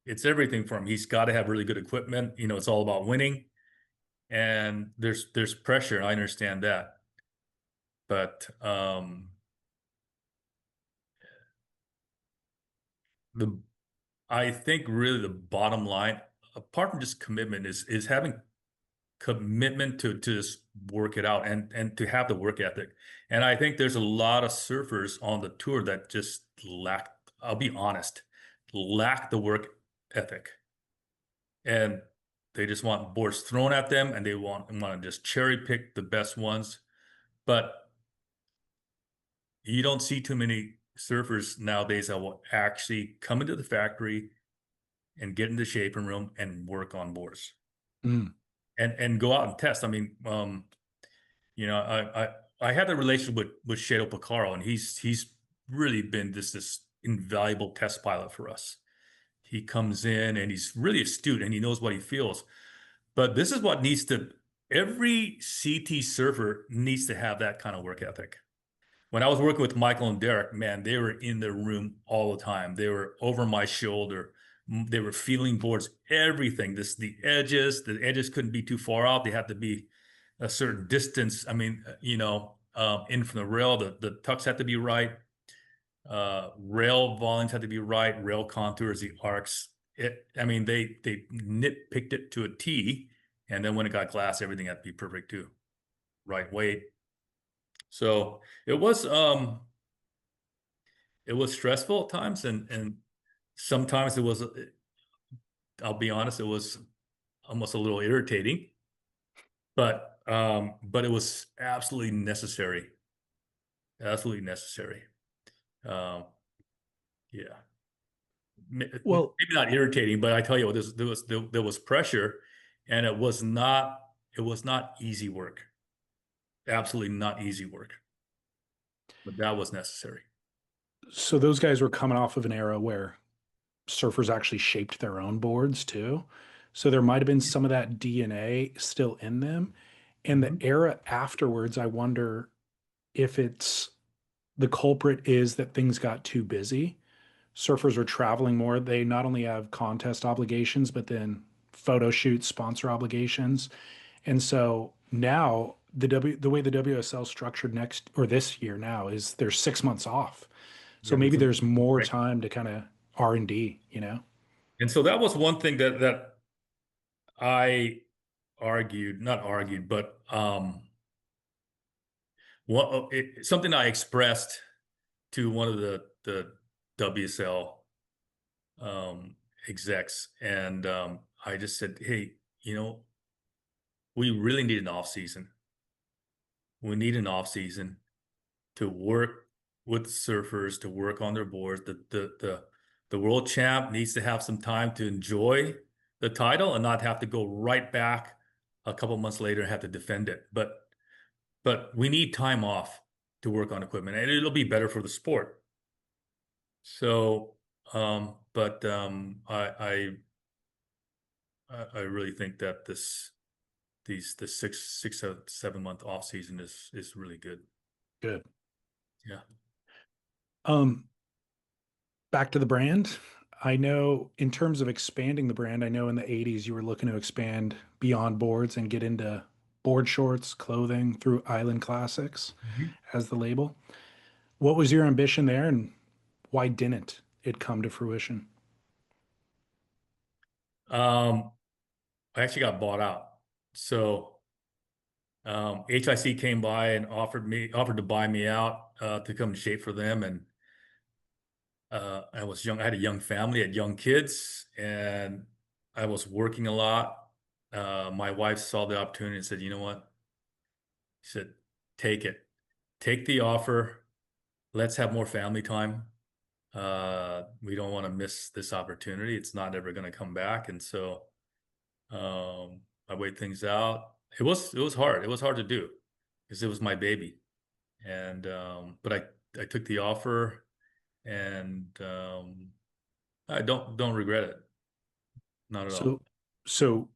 Speaker 3: it's everything for him. He's got to have really good equipment. It's all about winning. And there's pressure. I understand that. But the I think really the bottom line, apart from just commitment, is having commitment to just work it out and to have the work ethic. And I think there's a lot of surfers on the tour that just lack, I'll be honest, lack the work ethic. And they just want boards thrown at them and they want to just cherry pick the best ones. But you don't see too many surfers nowadays that will actually come into the factory and get in the shaping room and work on boards
Speaker 1: Mm.
Speaker 3: and go out and test. I mean, I had a relationship with Shadow Picaro, and he's really been this invaluable test pilot for us. He comes in and he's really astute and he knows what he feels. But this is what every CT surfer needs to have that kind of work ethic. When I was working with Michael and Derek, man, they were in the room all the time. They were over my shoulder. They were feeling boards, everything. The edges couldn't be too far out. They had to be a certain distance. I mean, in from the rail, the tucks had to be right. Rail volumes had to be right. Rail contours, the arcs. They nitpicked it to a T. And then when it got glass, everything had to be perfect too. Right weight. So it was stressful at times, and sometimes I'll be honest, it was almost a little irritating, but it was absolutely necessary. Absolutely necessary. Yeah.
Speaker 1: Well,
Speaker 3: Maybe not irritating, but I tell you what, there was pressure, and it was not easy work. Absolutely not easy work, but that was necessary.
Speaker 1: so those guys were coming off of an era where surfers actually shaped their own boards too. So there might have been some of that DNA still in them. And the
Speaker 3: Mhm.
Speaker 1: era afterwards, I wonder if it's the culprit is that things got too busy. Surfers are traveling more. They not only have contest obligations, but then photo shoots, sponsor obligations. And so now the way the WSL structured next or this year now is there's 6 months off. So
Speaker 3: Yeah,
Speaker 1: maybe
Speaker 3: there's a
Speaker 1: there's more
Speaker 3: break.
Speaker 1: time to kind of R&D, you know?
Speaker 3: And so that was one thing that I not argued, but something I expressed to one of the WSL execs, and I just said, "Hey, we really need an off season. We need an off season to work with surfers, to work on their boards. The world champ needs to have some time to enjoy the title and not have to go right back a couple months later and have to defend it. But we need time off to work on equipment, and it'll be better for the sport. So, but I really think that the 7 month off season is really good.
Speaker 1: Good.
Speaker 3: Yeah.
Speaker 1: Um, Back to the brand. I know in terms of expanding the brand, I know in the 80s you were looking to expand beyond boards and get into board shorts, clothing through Island Classics
Speaker 3: Mhm.
Speaker 1: as the label. What was your ambition there and why didn't it come to fruition?
Speaker 3: Um, I actually got bought out. So HIC came by and offered to buy me out to come and shape for them. And I was young. I had a young family, had young kids, and I was working a lot. My wife saw the opportunity and said, "You know what?" She said, "Take it. Take the offer. Let's have more family time. We don't want to miss this opportunity. It's not ever going to come back." And so I weighed things out. It was hard. It was hard to do because it was my baby. And but I took the offer, and I don't regret it. Not at
Speaker 1: So,
Speaker 3: all.
Speaker 1: so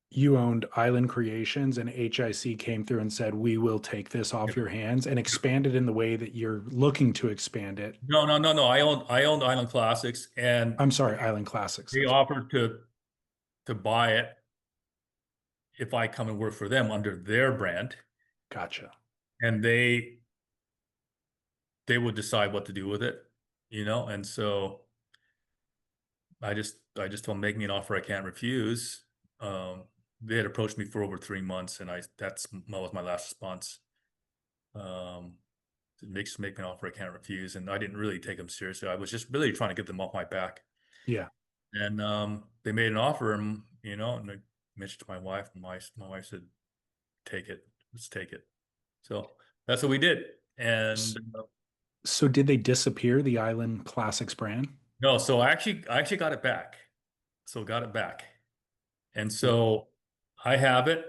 Speaker 1: you owned Island Creations and HIC came through and said, we will take this
Speaker 3: Yeah.
Speaker 1: off your hands and expand it in the way that you're looking to expand it.
Speaker 3: No, no, no, no. I owned Island Classics, and
Speaker 1: I'm sorry, Island Classics.
Speaker 3: they
Speaker 1: That's
Speaker 3: offered to buy it if I come and work for them under their brand,
Speaker 1: gotcha.
Speaker 3: and they would decide what to do with it. And so I just told them, make me an offer I can't refuse. They had approached me for over 3 months, and that was my last response. Um, make me an offer I can't refuse, and I didn't really take them seriously. I was just really trying to get them off my back.
Speaker 1: Yeah.
Speaker 3: And they made an offer, and I mentioned to my wife, and my wife said, "Take it, let's take it." So that's what we did.
Speaker 1: S-
Speaker 3: And
Speaker 1: So did they disappear the Island Classics brand?
Speaker 3: no, so I actually got it back. So got it back, and
Speaker 1: Cool.
Speaker 3: so I have it.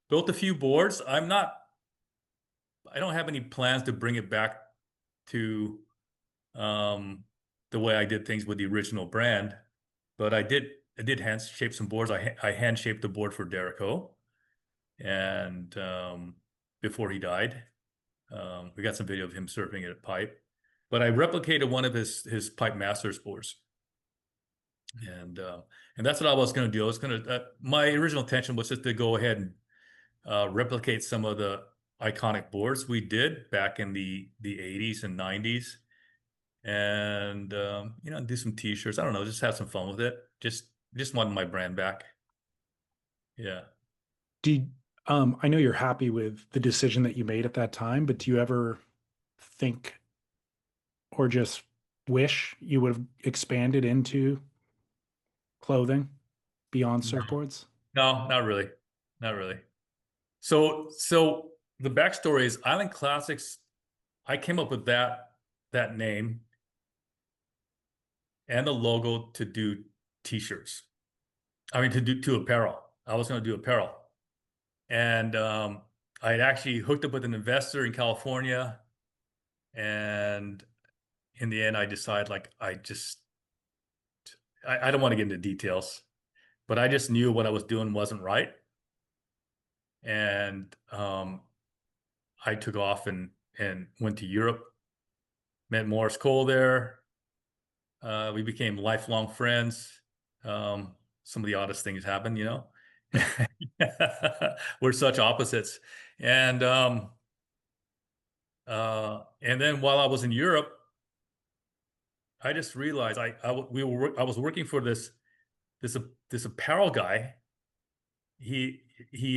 Speaker 3: Built a few boards. I don't have any plans to bring it back to um, the way I did things with the original brand, but I did hand shape some boards. I hand shaped the board for Derico, and before he died, we got some video of him surfing it at Pipe. But I replicated one of his Pipe Masters boards, and that's what I was going to do. I was going to my original intention was just to go ahead and replicate some of the iconic boards we did back in the 80s and 90s, and do some t-shirts. I don't know, just have some fun with it. Just wanted my brand back. Yeah.
Speaker 1: Did I know you're happy with the decision that you made at that time, but do you ever think or just wish you would have expanded into clothing beyond
Speaker 3: No,
Speaker 1: surfboards?
Speaker 3: no, not really. Not really. So the backstory is Island Classics. I came up with that name and the logo to do t-shirts. I mean, to apparel. I was going to do apparel. And I had actually hooked up with an investor in California, and in the end, I decided, like, I don't want to get into details, but I just knew what I was doing wasn't right, and I took off and went to Europe, met Maurice Cole there. We became lifelong friends. Some of the oddest things happened. We're such opposites, and and then while I was in Europe, I just realized I was working for this apparel guy. He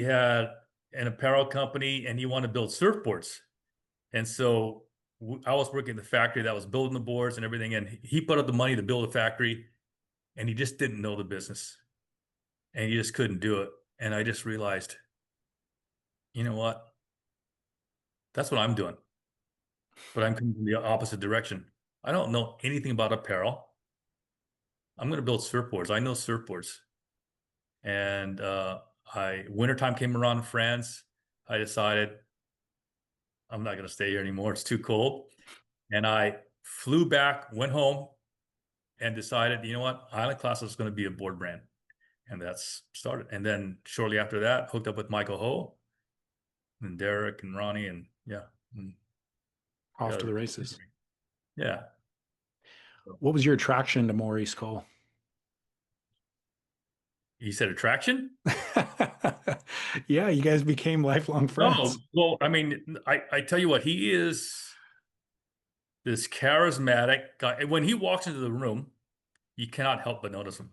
Speaker 3: had an apparel company and he wanted to build surfboards. And so I was working at the factory that was building the boards and everything. And he put up the money to build a factory and he just didn't know the business and he just couldn't do it. And I just realized, you know what? That's what I'm doing. But I'm coming from the opposite direction. I don't know anything about apparel. I'm going to build surfboards. I know surfboards. And wintertime came around in France. I decided I'm not going to stay here anymore. It's too cold. And I flew back, went home, and decided, you know what, Island Class is going to be a board brand. And that's started. And then shortly after that, hooked up with Michael Ho and Derek and Ronnie, and yeah. And
Speaker 1: Off to the races.
Speaker 3: Yeah.
Speaker 1: What was your attraction to Maurice Cole?
Speaker 3: You said attraction?
Speaker 1: Yeah, you guys became lifelong friends.
Speaker 3: Oh, well, I mean, I tell you what, he is this charismatic guy. When he walks into the room, you cannot help but notice him.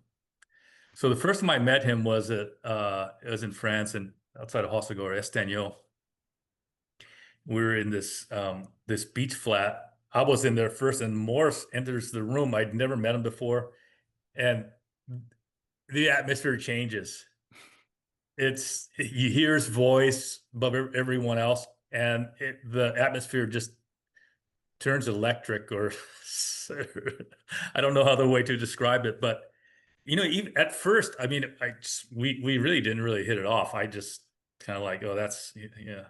Speaker 3: So the first time I met him was it was in France and outside of Hossegor, Estagno. We were in this beach flat. I was in there first, and Maurice enters the room. I'd never met him before, and the atmosphere changes. You hear his voice above everyone else, and the atmosphere just turns electric, or I don't know how the way to describe it, but even at first, I mean, we really didn't really hit it off. I just kind of like, oh, that's yeah,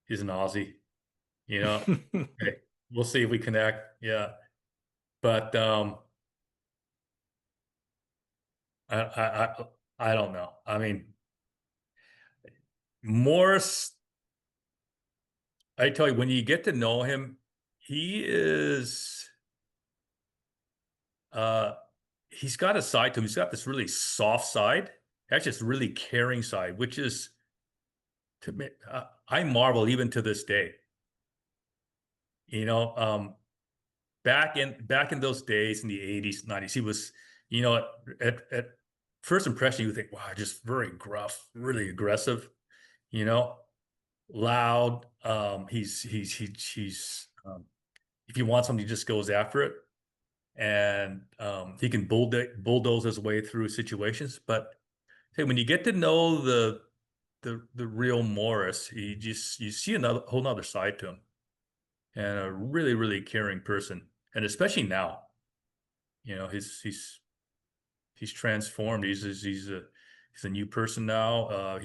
Speaker 3: he's an Aussie, Hey, we'll see if we connect. Yeah, but I don't know. I mean, Morris, I tell you, when you get to know him, he is he's got a side to him. He's got this really soft side, actually it's really caring side, which is, to me, I marvel even to this day. Back in those days in the 80s, 90s, he was, at first impression, you would think, wow, just very gruff, really aggressive, you know, loud. He's if you want something, he just goes after it. And he can bulldoze his way through situations. But hey, when you get to know the real Morris, you see another whole nother side to him, and a really, really caring person. And especially now, he's transformed. He's a new person now.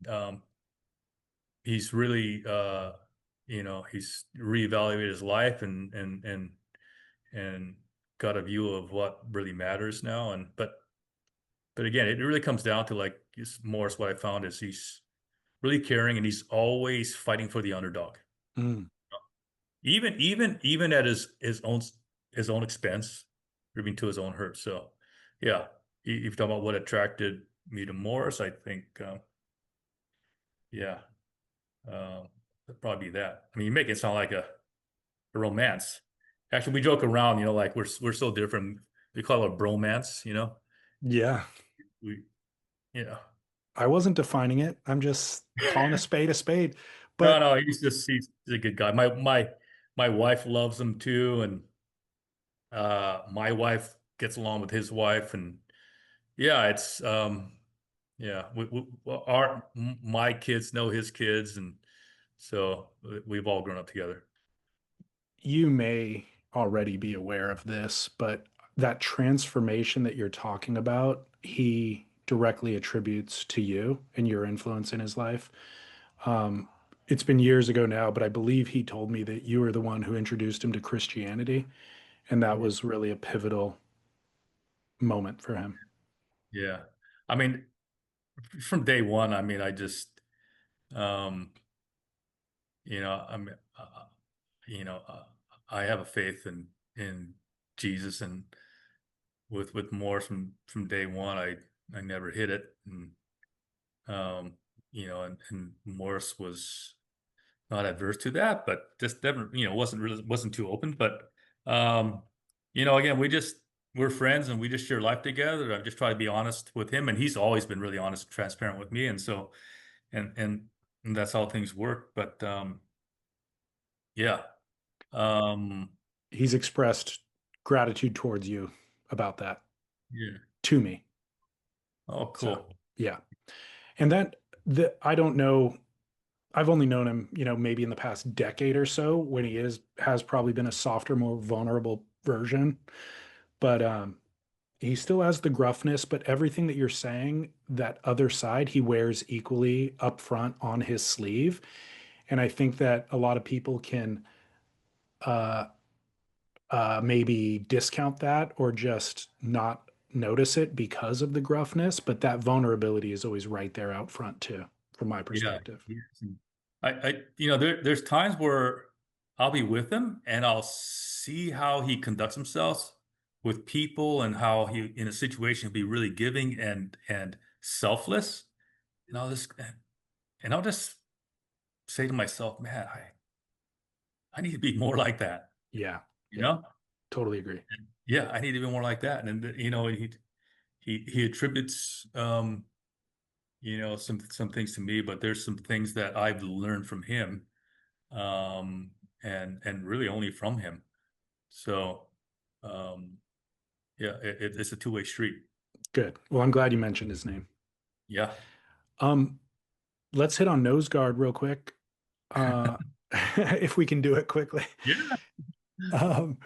Speaker 3: Um, he's really he's reevaluated his life and got a view of what really matters now. But again, it really comes down to, like, Morris. What I found is he's really caring, and he's always fighting for the underdog, even at his own expense, even to his own hurt. So, yeah, if you talk about what attracted me to Morris, I think, yeah, it'd probably be that. I mean, you make it sound like a romance. Actually, we joke around, like we're so different. We call it a bromance,
Speaker 1: Yeah.
Speaker 3: We, yeah.
Speaker 1: I wasn't defining it. I'm just calling a spade a spade.
Speaker 3: No,
Speaker 1: But
Speaker 3: no, he's a good guy. My wife loves him too, and my wife gets along with his wife, and yeah, it's yeah, my kids know his kids, and so we've all grown up together.
Speaker 1: you may already be aware of this, but that transformation that you're talking about, he directly attributes to you and your influence in his life. It's been years ago now, but I believe he told me that you were the one who introduced him to Christianity, and that
Speaker 3: Yeah.
Speaker 1: was really a pivotal moment for him.
Speaker 3: Yeah. I mean, from day one, I mean, um, I mean, you know, uh, I have a faith in Jesus, and with Morris from day one, I never hid it, and um, and Morris was not adverse to that, but just never, wasn't too open. But um, again, we're friends and we just share life together. I just try to be honest with him, and he's always been really honest and transparent with me, and so and and, and that's how things work. But yeah, um,
Speaker 1: He's expressed gratitude towards you about that
Speaker 3: yeah.
Speaker 1: to me.
Speaker 3: Oh,
Speaker 1: So
Speaker 3: cool.
Speaker 1: yeah. And I don't know. I've only known him, maybe in the past decade or so when has probably been a softer, more vulnerable version. But he still has the gruffness, but everything that you're saying, that other side, he wears equally up front on his sleeve. And I think that a lot of people can uh, maybe discount that or just not notice it because of the gruffness, but that vulnerability is always right there out front too, from my
Speaker 3: Yeah.
Speaker 1: perspective.
Speaker 3: Yes. And there's times where I'll be with him and I'll see how he conducts himself with people and how he, in a situation, will be really giving and selfless. And I'll just say to myself, man, I need to be more like that,
Speaker 1: Yeah,
Speaker 3: you
Speaker 1: yeah,
Speaker 3: know?
Speaker 1: totally agree.
Speaker 3: And yeah, I need to be more like that. And he attributes some things to me, but there's some things that I've learned from him, um, and really only from him. So, um, yeah, it's a two-way street.
Speaker 1: Good. Well, I'm glad you mentioned his name.
Speaker 3: Yeah.
Speaker 1: Um, let's hit on nose guard real quick. Uh, if we can do it quickly.
Speaker 3: Yeah.
Speaker 1: Um,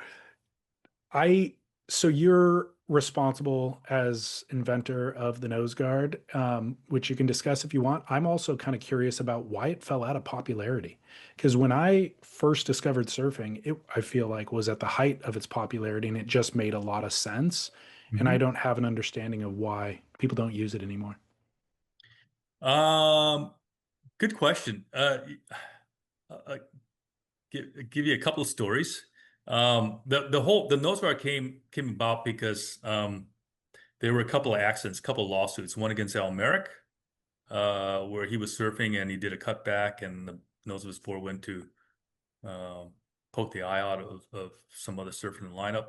Speaker 1: I so you're responsible as inventor of the nose guard, which you can discuss if you want. I'm also kind of curious about why it fell out of popularity. Because when I first discovered surfing, I feel like was at the height of its popularity and it just made a lot of sense. And I
Speaker 3: Mhm.
Speaker 1: don't have an understanding of why people don't use it anymore.
Speaker 3: Um, Good question. Uh, give you a couple of stories. The nose guard came about because there were a couple of accidents, a couple of lawsuits. One against Merrick, where he was surfing and he did a cutback, and the nose of his board went to um, poke the eye out of some other surfer in the lineup.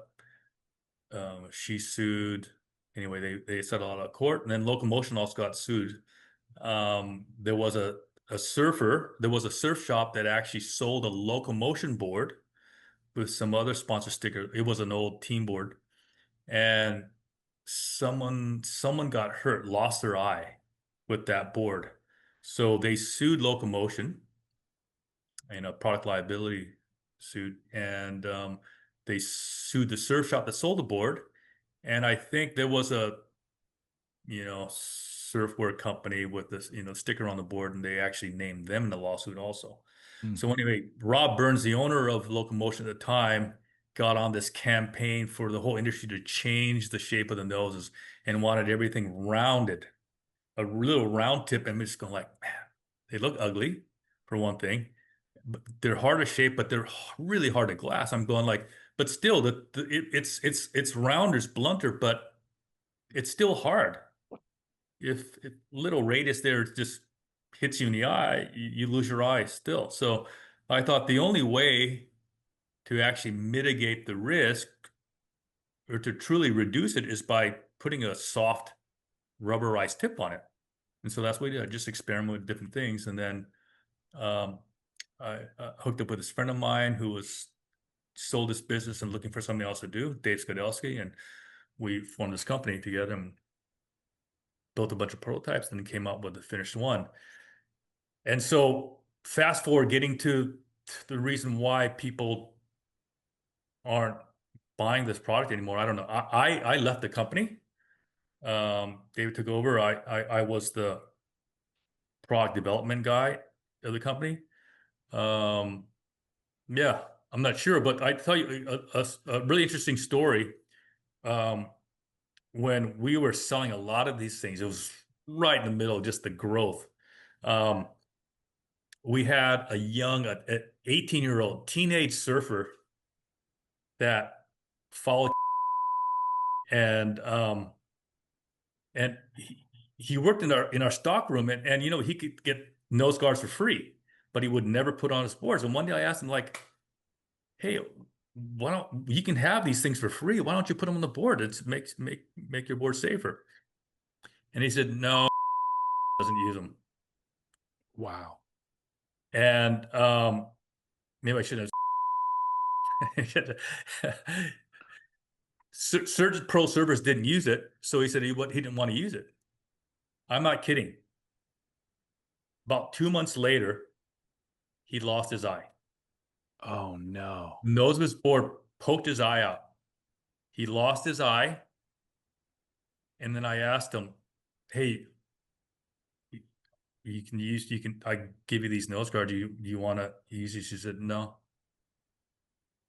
Speaker 3: She sued. Anyway, they settled out of court, and then Locomotion also got sued. There was a surfer. There was a surf shop that actually sold a Locomotion board with some other sponsor sticker. It was an old team board, and someone got hurt, lost their eye with that board. So they sued Locomotion in a product liability suit, and they sued the surf shop that sold the board. And I think there was a surfboard company with this sticker on the board, and they actually named them in the lawsuit also.
Speaker 1: Mm.
Speaker 3: So anyway, Rob Burns, the owner of Locomotion at the time, got on this campaign for the whole industry to change the shape of the noses and wanted everything rounded, a little round tip. And I'm just going like, man, they look ugly for one thing, but they're hard to shape, but they're really hard to glass. I'm going like, but still, it's rounder, it's blunter, but it's still hard. If little radius there just hits you in the eye, you lose your eye still. So I thought the only way to actually mitigate the risk or to truly reduce it is by putting a soft rubberized tip on it. And so that's what we did. I just experiment with different things. And then um, I hooked up with this friend of mine who was sold this business and looking for something else to do, Dave Skadelsky, and we formed this company together and built a bunch of prototypes and came up with the finished one. And so fast forward getting to the reason why people aren't buying this product anymore. I don't know. I left the company. David took over. I was the product development guy of the company. Um, yeah, I'm not sure, but I tell you a really interesting story. Um, when we were selling a lot of these things, it was right in the middle of just the growth. Um, we had a young, 18-year-old teenage surfer that followed, and he worked in our stock room, and he could get nose guards for free. but he would never put on his boards. And one day I asked him, like, hey, why don't you can have these things for free? Why don't you put them on the board? It makes make your board safer. And he said, no, doesn't use them.
Speaker 1: Wow.
Speaker 3: And maybe I shouldn't have. Certain pro servers didn't use it, so he said he didn't want to use it. I'm not kidding. About 2 months later, he lost his eye.
Speaker 1: Oh no.
Speaker 3: Nose of his board poked his eye out. He lost his eye, and then I asked him, "Hey, I give you these nose guards. Do you want to use these?" She said, "No."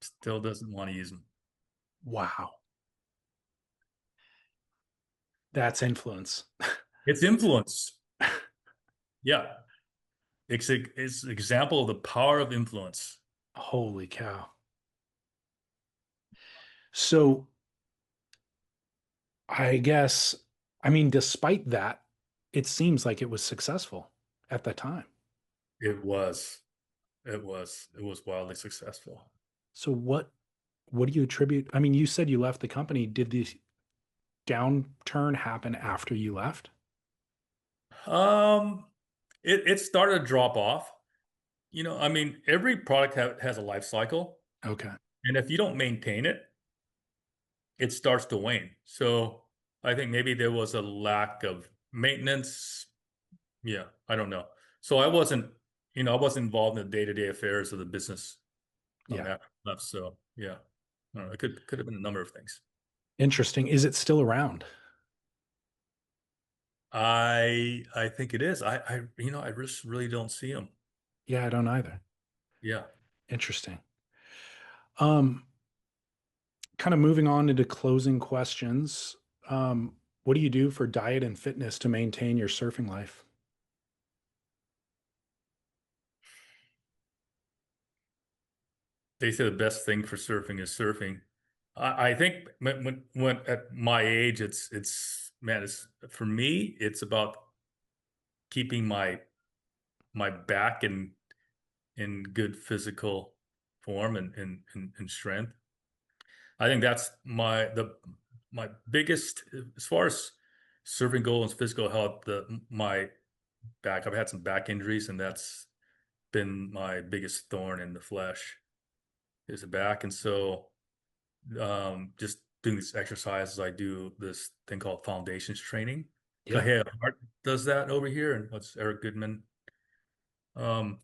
Speaker 3: Still doesn't want to use them.
Speaker 1: Wow. That's influence.
Speaker 3: It's influence. Yeah. It's an example of the power of influence.
Speaker 1: Holy cow. So I guess, I mean, despite that, it seems like it was successful at the time.
Speaker 3: It was. It was wildly successful.
Speaker 1: So what do you attribute? I mean, you said you left the company. Did the downturn happen after you left?
Speaker 3: Um, it started to drop off. I mean, every product has a life cycle,
Speaker 1: Okay.
Speaker 3: and if you don't maintain it, it starts to wane. So I think maybe there was a lack of maintenance. Yeah, I don't know. So I wasn't involved in the day-to-day affairs of the business on
Speaker 1: Yeah.
Speaker 3: that left. So yeah, I don't know. It could have been a number of things.
Speaker 1: Interesting. Is it still around?
Speaker 3: I think it is. I just really don't see them.
Speaker 1: Yeah, I don't either.
Speaker 3: Yeah.
Speaker 1: Interesting. Um, Kind of moving on into closing questions. What do you do for diet and fitness to maintain your surfing life?
Speaker 3: They say the best thing for surfing is surfing. I think when at my age, it's man, it's for me, it's about keeping my back in good physical form and strength. I think that's my biggest as far as surfing goal and physical health. My back, I've had some back injuries, and that's been my biggest thorn in the flesh is the back. And so just doing these exercises, I do this thing called foundations training.
Speaker 1: Yeah.
Speaker 3: Kahea Hart does that over here, and what's Eric Goodman? Um,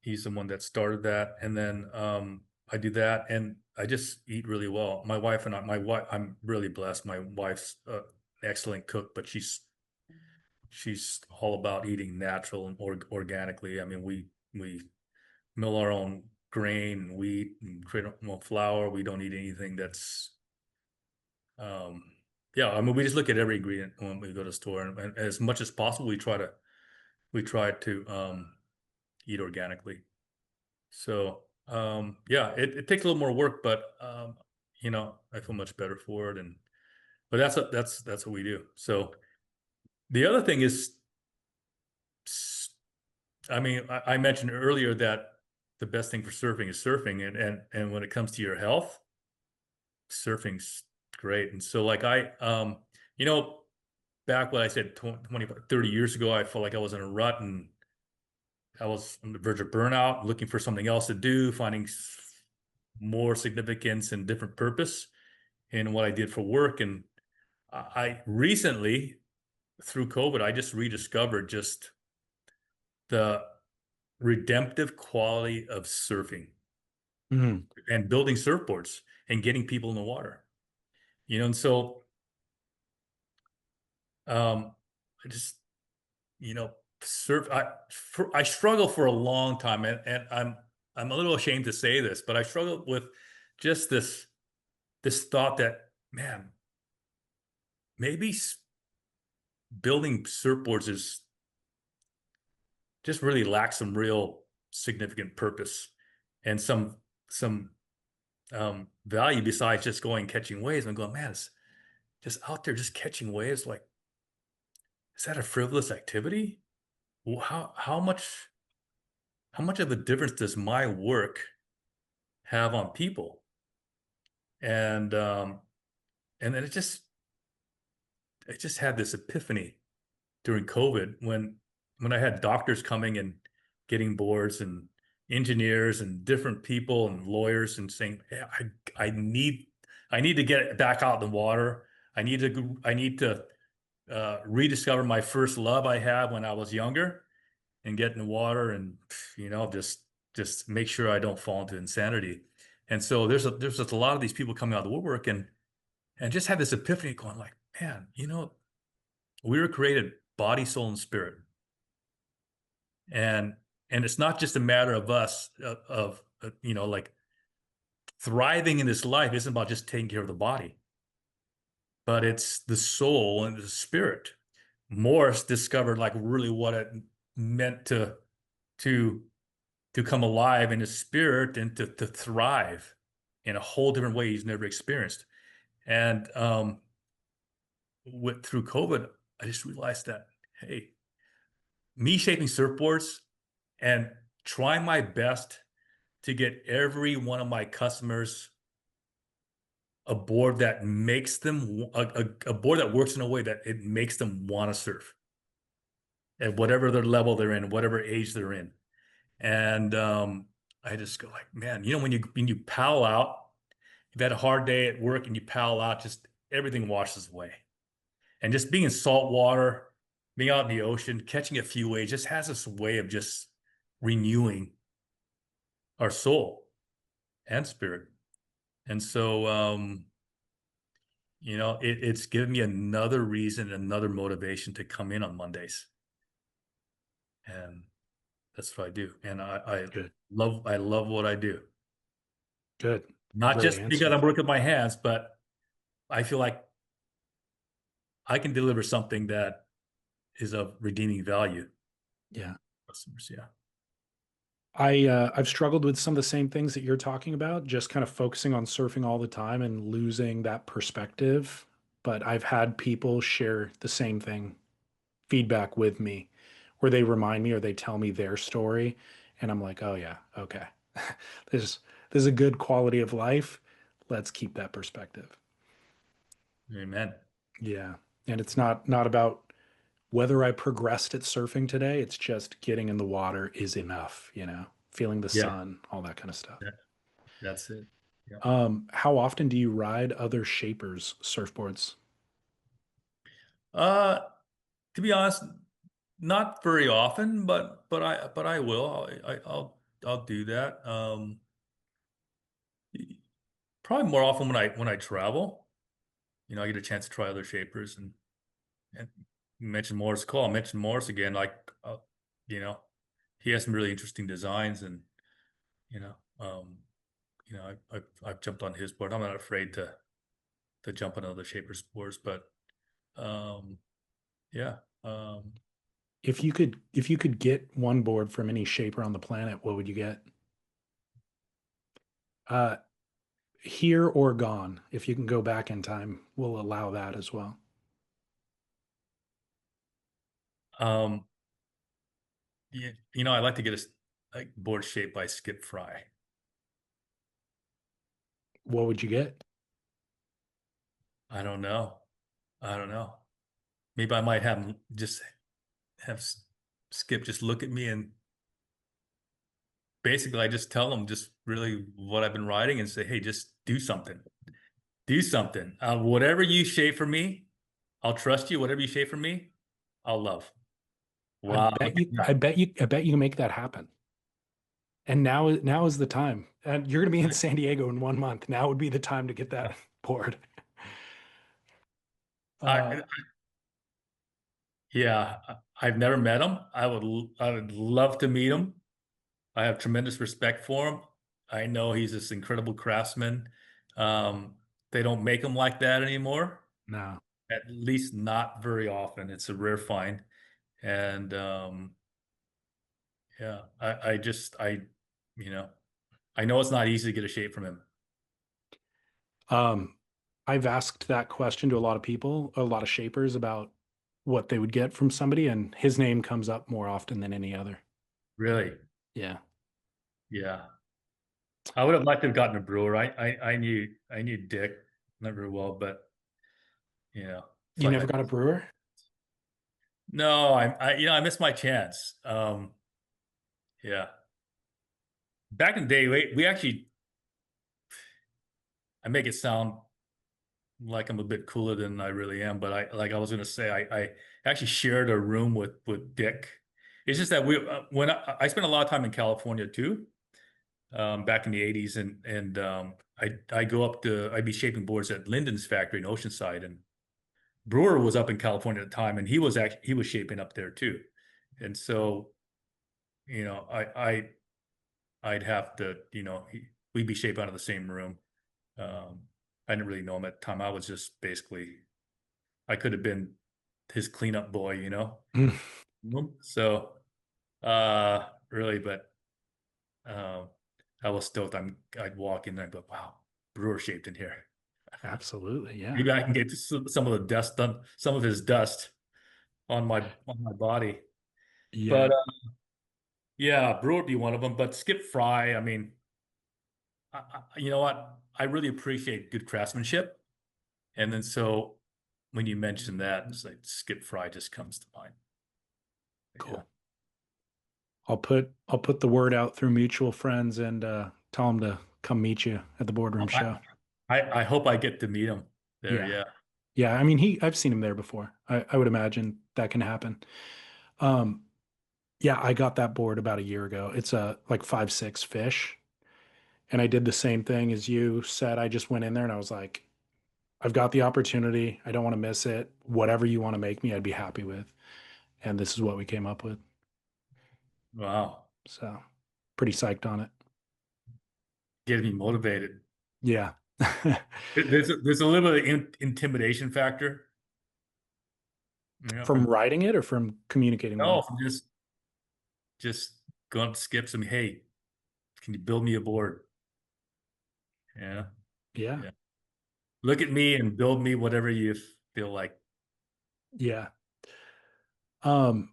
Speaker 3: he's the one that started that, and then I do that, and I just eat really well. My wife, I'm really blessed. My wife's an excellent cook, but she's all about eating natural and organically. I mean, we mill our own grain and wheat and create our own flour. We don't eat anything that's um yeah, I mean, we just look at every ingredient when we go to the store, and as much as possible we try to eat organically. So yeah, it takes a little more work, but I feel much better for it. And but that's what we do. So the other thing is, I mean, I mentioned earlier that the best thing for surfing is surfing, and when it comes to your health, surfing's great. And so like you know, back when I said 20, 30 years ago, I felt like I was in a rut and I was on the verge of burnout, looking for something else to do, finding more significance and different purpose in what I did for work. And I recently, through COVID, I just rediscovered just the redemptive quality of surfing
Speaker 1: Mhm.
Speaker 3: and building surfboards and getting people in the water. And so I just, surf. I struggled for a long time, and I'm a little ashamed to say this, but I struggled with just this thought that, man, maybe building surfboards is just really lacks some real significant purpose and some value besides just going catching waves. I'm going, man, it's just out there just catching waves. Like, is that a frivolous activity? How much? how much of a difference does my work have on people? And and then I just had this epiphany during COVID when I had doctors coming and getting boards and engineers and different people and lawyers and saying, "Hey, I need I need to get back out in the water. I need to rediscover my first love I had when I was younger and get in the water and just make sure I don't fall into insanity." And so there's just a lot of these people coming out of the woodwork and just had this epiphany going like, man, we were created body, soul, and spirit. And it's not just a matter of us like thriving in this life isn't about just taking care of the body, but it's the soul and the spirit. Morris discovered like really what it meant to to come alive in his spirit and to thrive in a whole different way he's never experienced. And through COVID, I just realized that, hey, me shaping surfboards and trying my best to get every one of my customers a board that makes them a board that works in a way that it makes them want to surf at whatever their level they're in, whatever age they're in. And I just go like, man, when you paddle out, you've had a hard day at work and you paddle out, just everything washes away. And just being in salt water, being out in the ocean, catching a few waves, just has this way of just renewing our soul and spirit. And so, it's given me another reason, another motivation to come in on Mondays. And that's what I do. And
Speaker 1: Good.
Speaker 3: I love what I do.
Speaker 1: Good.
Speaker 3: Not
Speaker 1: Great
Speaker 3: just because
Speaker 1: answer.
Speaker 3: I'm working with my hands, but I feel like I can deliver something that is of redeeming value.
Speaker 1: Yeah.
Speaker 3: Customers, yeah.
Speaker 1: I've struggled with some of the same things that you're talking about, just kind of focusing on surfing all the time and losing that perspective. But I've had people share the same thing, feedback with me, where they remind me or they tell me their story, and I'm like, oh yeah, okay, this this is a good quality of life. Let's keep that perspective.
Speaker 3: Amen.
Speaker 1: Yeah, and it's not about whether I progressed at surfing today. It's just getting in the water is enough, feeling the
Speaker 3: Yeah,
Speaker 1: sun, all that kind of stuff.
Speaker 3: that, that's it. Yeah.
Speaker 1: How often do you ride other shapers' surfboards?
Speaker 3: Uh, to be honest, not very often, but I will. I'll do that. Probably more often when I travel. I get a chance to try other shapers and you mentioned Morris. Cool. I'll mention Morris again. Like, you know, he has some really interesting designs, and you know, um, I've jumped on his board. I'm not afraid to jump on other shapers' boards, but um, yeah, um,
Speaker 1: If you could get one board from any shaper on the planet, what would you get? Uh, Here or gone. If you can go back in time, we'll allow that as well.
Speaker 3: um, I like to get a board shaped by Skip Fry.
Speaker 1: What would you get?
Speaker 3: I don't know. I don't know. Maybe I might have Skip just look at me and basically I just tell him just really what I've been writing and say, hey, just do something. Do something. Whatever you shape for me, I'll trust you. Whatever you shape for me, I'll love.
Speaker 1: I
Speaker 3: Wow.
Speaker 1: bet you, I bet you, I bet you can make that happen. And now is the time. And you're going to be in San Diego in 1 month. Now would be the time to get that board. Uh,
Speaker 3: I, yeah, I've never met him. I would love to meet him. I have tremendous respect for him. I know he's this incredible craftsman. Um, they don't make them like that anymore,
Speaker 1: no.
Speaker 3: at least not very often. It's a rare find. And yeah, you know, I know it's not easy to get a shape from him.
Speaker 1: Um, I've asked that question to a lot of people, a lot of shapers about what they would get from somebody, and his name comes up more often than any other.
Speaker 3: Really?
Speaker 1: Yeah.
Speaker 3: Yeah. I would have liked to have gotten a brewer. I knew Dick not very well, but it's
Speaker 1: You
Speaker 3: like
Speaker 1: never got a brewer?
Speaker 3: no, I missed my chance. Yeah. Back in the day, we actually I make it sound like I'm a bit cooler than I really am, but I was gonna say I actually shared a room with Dick. It's just that when I spent a lot of time in California too, back in the 80s, and I go up to I'd be shaping boards at Linden's factory in Oceanside, and Brewer was up in California at the time, and he was shaping up there too, and so you know I'd have to we'd be shaping out of the same room. Um, I didn't really know him at the time. I was just basically I could have been his cleanup boy, So really, but um, I was stoked. I'd walk in there and go, wow, Brewer shaped in here.
Speaker 1: Absolutely. Yeah.
Speaker 3: Maybe I can get some of the dust done, some of his dust on my body.
Speaker 1: Yeah.
Speaker 3: But yeah, Brewer would be one of them. But Skip Fry, I mean, you know what? I really appreciate good craftsmanship. And then so when you mention that, it's like Skip Fry just comes to mind. Yeah.
Speaker 1: Cool. I'll put the word out through mutual friends and tell them to come meet you at the boardroom
Speaker 3: I,
Speaker 1: show.
Speaker 3: I hope I get to meet him there.
Speaker 1: Yeah.
Speaker 3: Yeah.
Speaker 1: Yeah. I mean, I've seen him there before. I would imagine that can happen. Um, yeah, I got that board about a year ago. It's a like 5'6" fish. And I did the same thing as you said. I just went in there and I was like, I've got the opportunity. I don't want to miss it. Whatever you want to make me, I'd be happy with. And this is what we came up with.
Speaker 3: Wow.
Speaker 1: So pretty psyched on it.
Speaker 3: Getting me motivated.
Speaker 1: Yeah.
Speaker 3: There's a little bit of intimidation factor.
Speaker 1: From
Speaker 3: From
Speaker 1: writing it or from communicating with
Speaker 3: no,
Speaker 1: it?
Speaker 3: from just going up to Skips and hey, can you build me a board? Yeah.
Speaker 1: Yeah.
Speaker 3: Yeah. Look at me and build me whatever you feel like.
Speaker 1: Yeah. Um,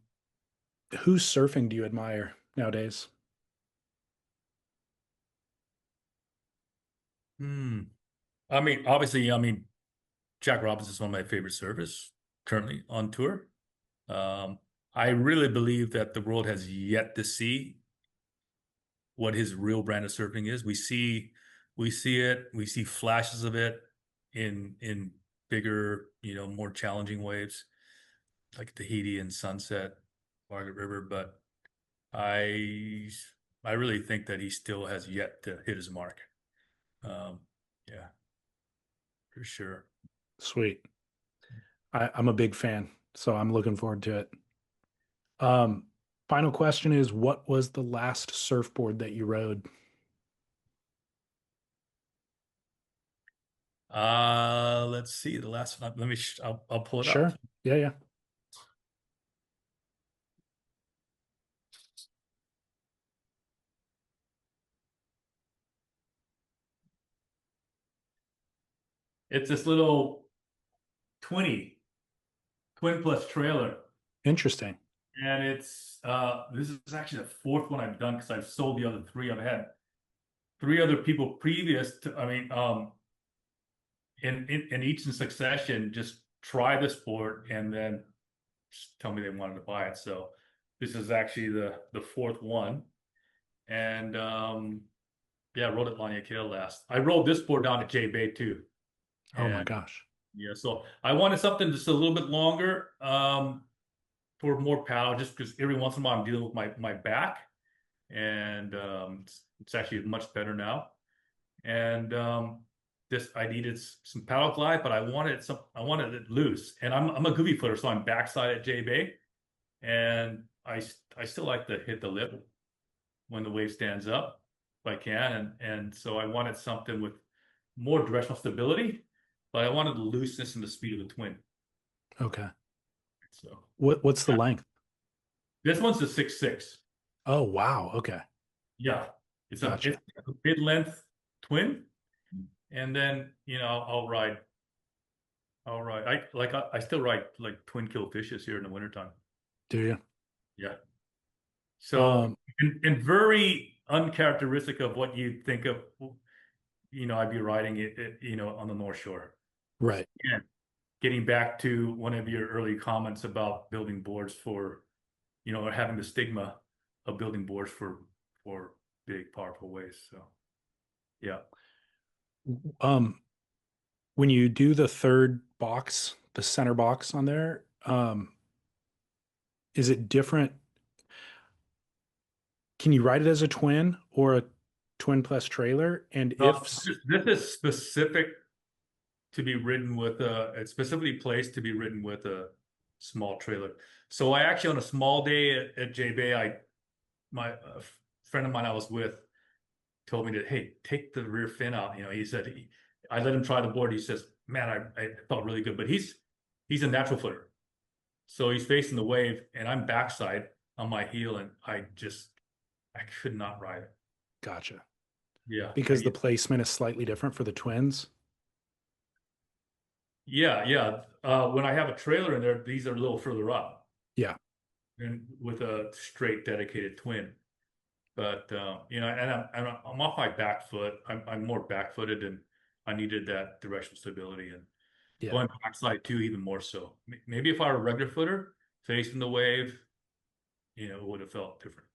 Speaker 1: whose surfing do you admire nowadays?
Speaker 3: Hmm. I mean, obviously, Jack Robinson is one of my favorite surfers currently on tour. Um, I really believe that the world has yet to see what his real brand of surfing is. We see flashes of it in bigger, more challenging waves like Tahiti and Sunset, Margaret River. But I I really think that he still has yet to hit his mark. Um, yeah, for sure.
Speaker 1: Sweet. I'm a big fan, so I'm looking forward to it. Um, Final question is, what was the last surfboard that you rode?
Speaker 3: Let's see the last one. Let me. I'll pull it up.
Speaker 1: Sure. Yeah, yeah.
Speaker 3: It's this little 20 twin plus trailer.
Speaker 1: Interesting.
Speaker 3: And it's this is actually the fourth one I've done because I've sold the other three. I've had three other people previous to, in each in succession, just try the sport and then just tell me they wanted to buy it. So this is actually the fourth one. And yeah, I rode at Lanya Kale last. I rode this board down at J Bay too.
Speaker 1: Oh my
Speaker 3: And
Speaker 1: gosh.
Speaker 3: yeah, so I wanted something just a little bit longer. For more power, just because every once in a while I'm dealing with my back, and it's actually much better now. And this I needed some paddle glide, but I wanted it loose, and I'm a goofy footer, so I'm backside at J Bay, and I still like to hit the lip when the wave stands up if I can, and so I wanted something with more directional stability, but I wanted the looseness and the speed of the twin.
Speaker 1: Okay.
Speaker 3: So
Speaker 1: What's the length?
Speaker 3: this one's the 6'6".
Speaker 1: Oh wow. Okay.
Speaker 3: Yeah, it's
Speaker 1: Gotcha.
Speaker 3: a mid length twin, and then I'll ride. I still ride like twin kill fishes here in the wintertime.
Speaker 1: Do you?
Speaker 3: Yeah, So, and very uncharacteristic of what you'd think of, I'd be riding it, on the North Shore.
Speaker 1: Right.
Speaker 3: And getting back to one of your early comments about building boards for, or having the stigma of building boards for big, powerful waves. So, yeah.
Speaker 1: When you do the third box, the center box on there, is it different? Can you ride it as a twin or a twin plus trailer? And if
Speaker 3: This is specific to be ridden with it's specifically placed to be ridden with a small trailer. So I actually, on a small day at J Bay, my friend of mine I was with told me that, hey, take the rear fin out. He said, I let him try the board. He says, man, I felt really good, but he's a natural footer. So he's facing the wave and I'm backside on my heel and I could not ride it.
Speaker 1: Gotcha.
Speaker 3: Yeah.
Speaker 1: Because the placement is slightly different for the twins.
Speaker 3: Yeah. When I have a trailer in there, these are a little further up.
Speaker 1: Yeah.
Speaker 3: And with a straight dedicated twin. But and I'm off my back foot. I'm more back footed and I needed that directional stability and going backside too, even more so. Maybe if I were a regular footer facing the wave, it would have felt different.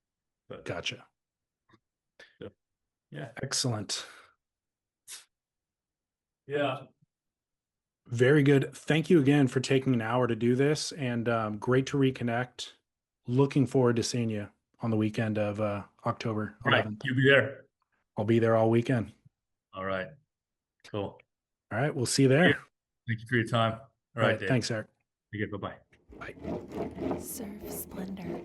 Speaker 3: But
Speaker 1: gotcha.
Speaker 3: So, yeah.
Speaker 1: Excellent.
Speaker 3: Yeah.
Speaker 1: Very good. Thank you again for taking an hour to do this, and great to reconnect. Looking forward to seeing you on the weekend of October 11th.
Speaker 3: Right. You'll be there.
Speaker 1: I'll be there all weekend.
Speaker 3: All right. Cool.
Speaker 1: All right. We'll see you there.
Speaker 3: Thank you for your time. All right, Dave.
Speaker 1: Thanks, Eric.
Speaker 3: Okay, bye-bye.
Speaker 1: Bye.
Speaker 2: Surf Splendor.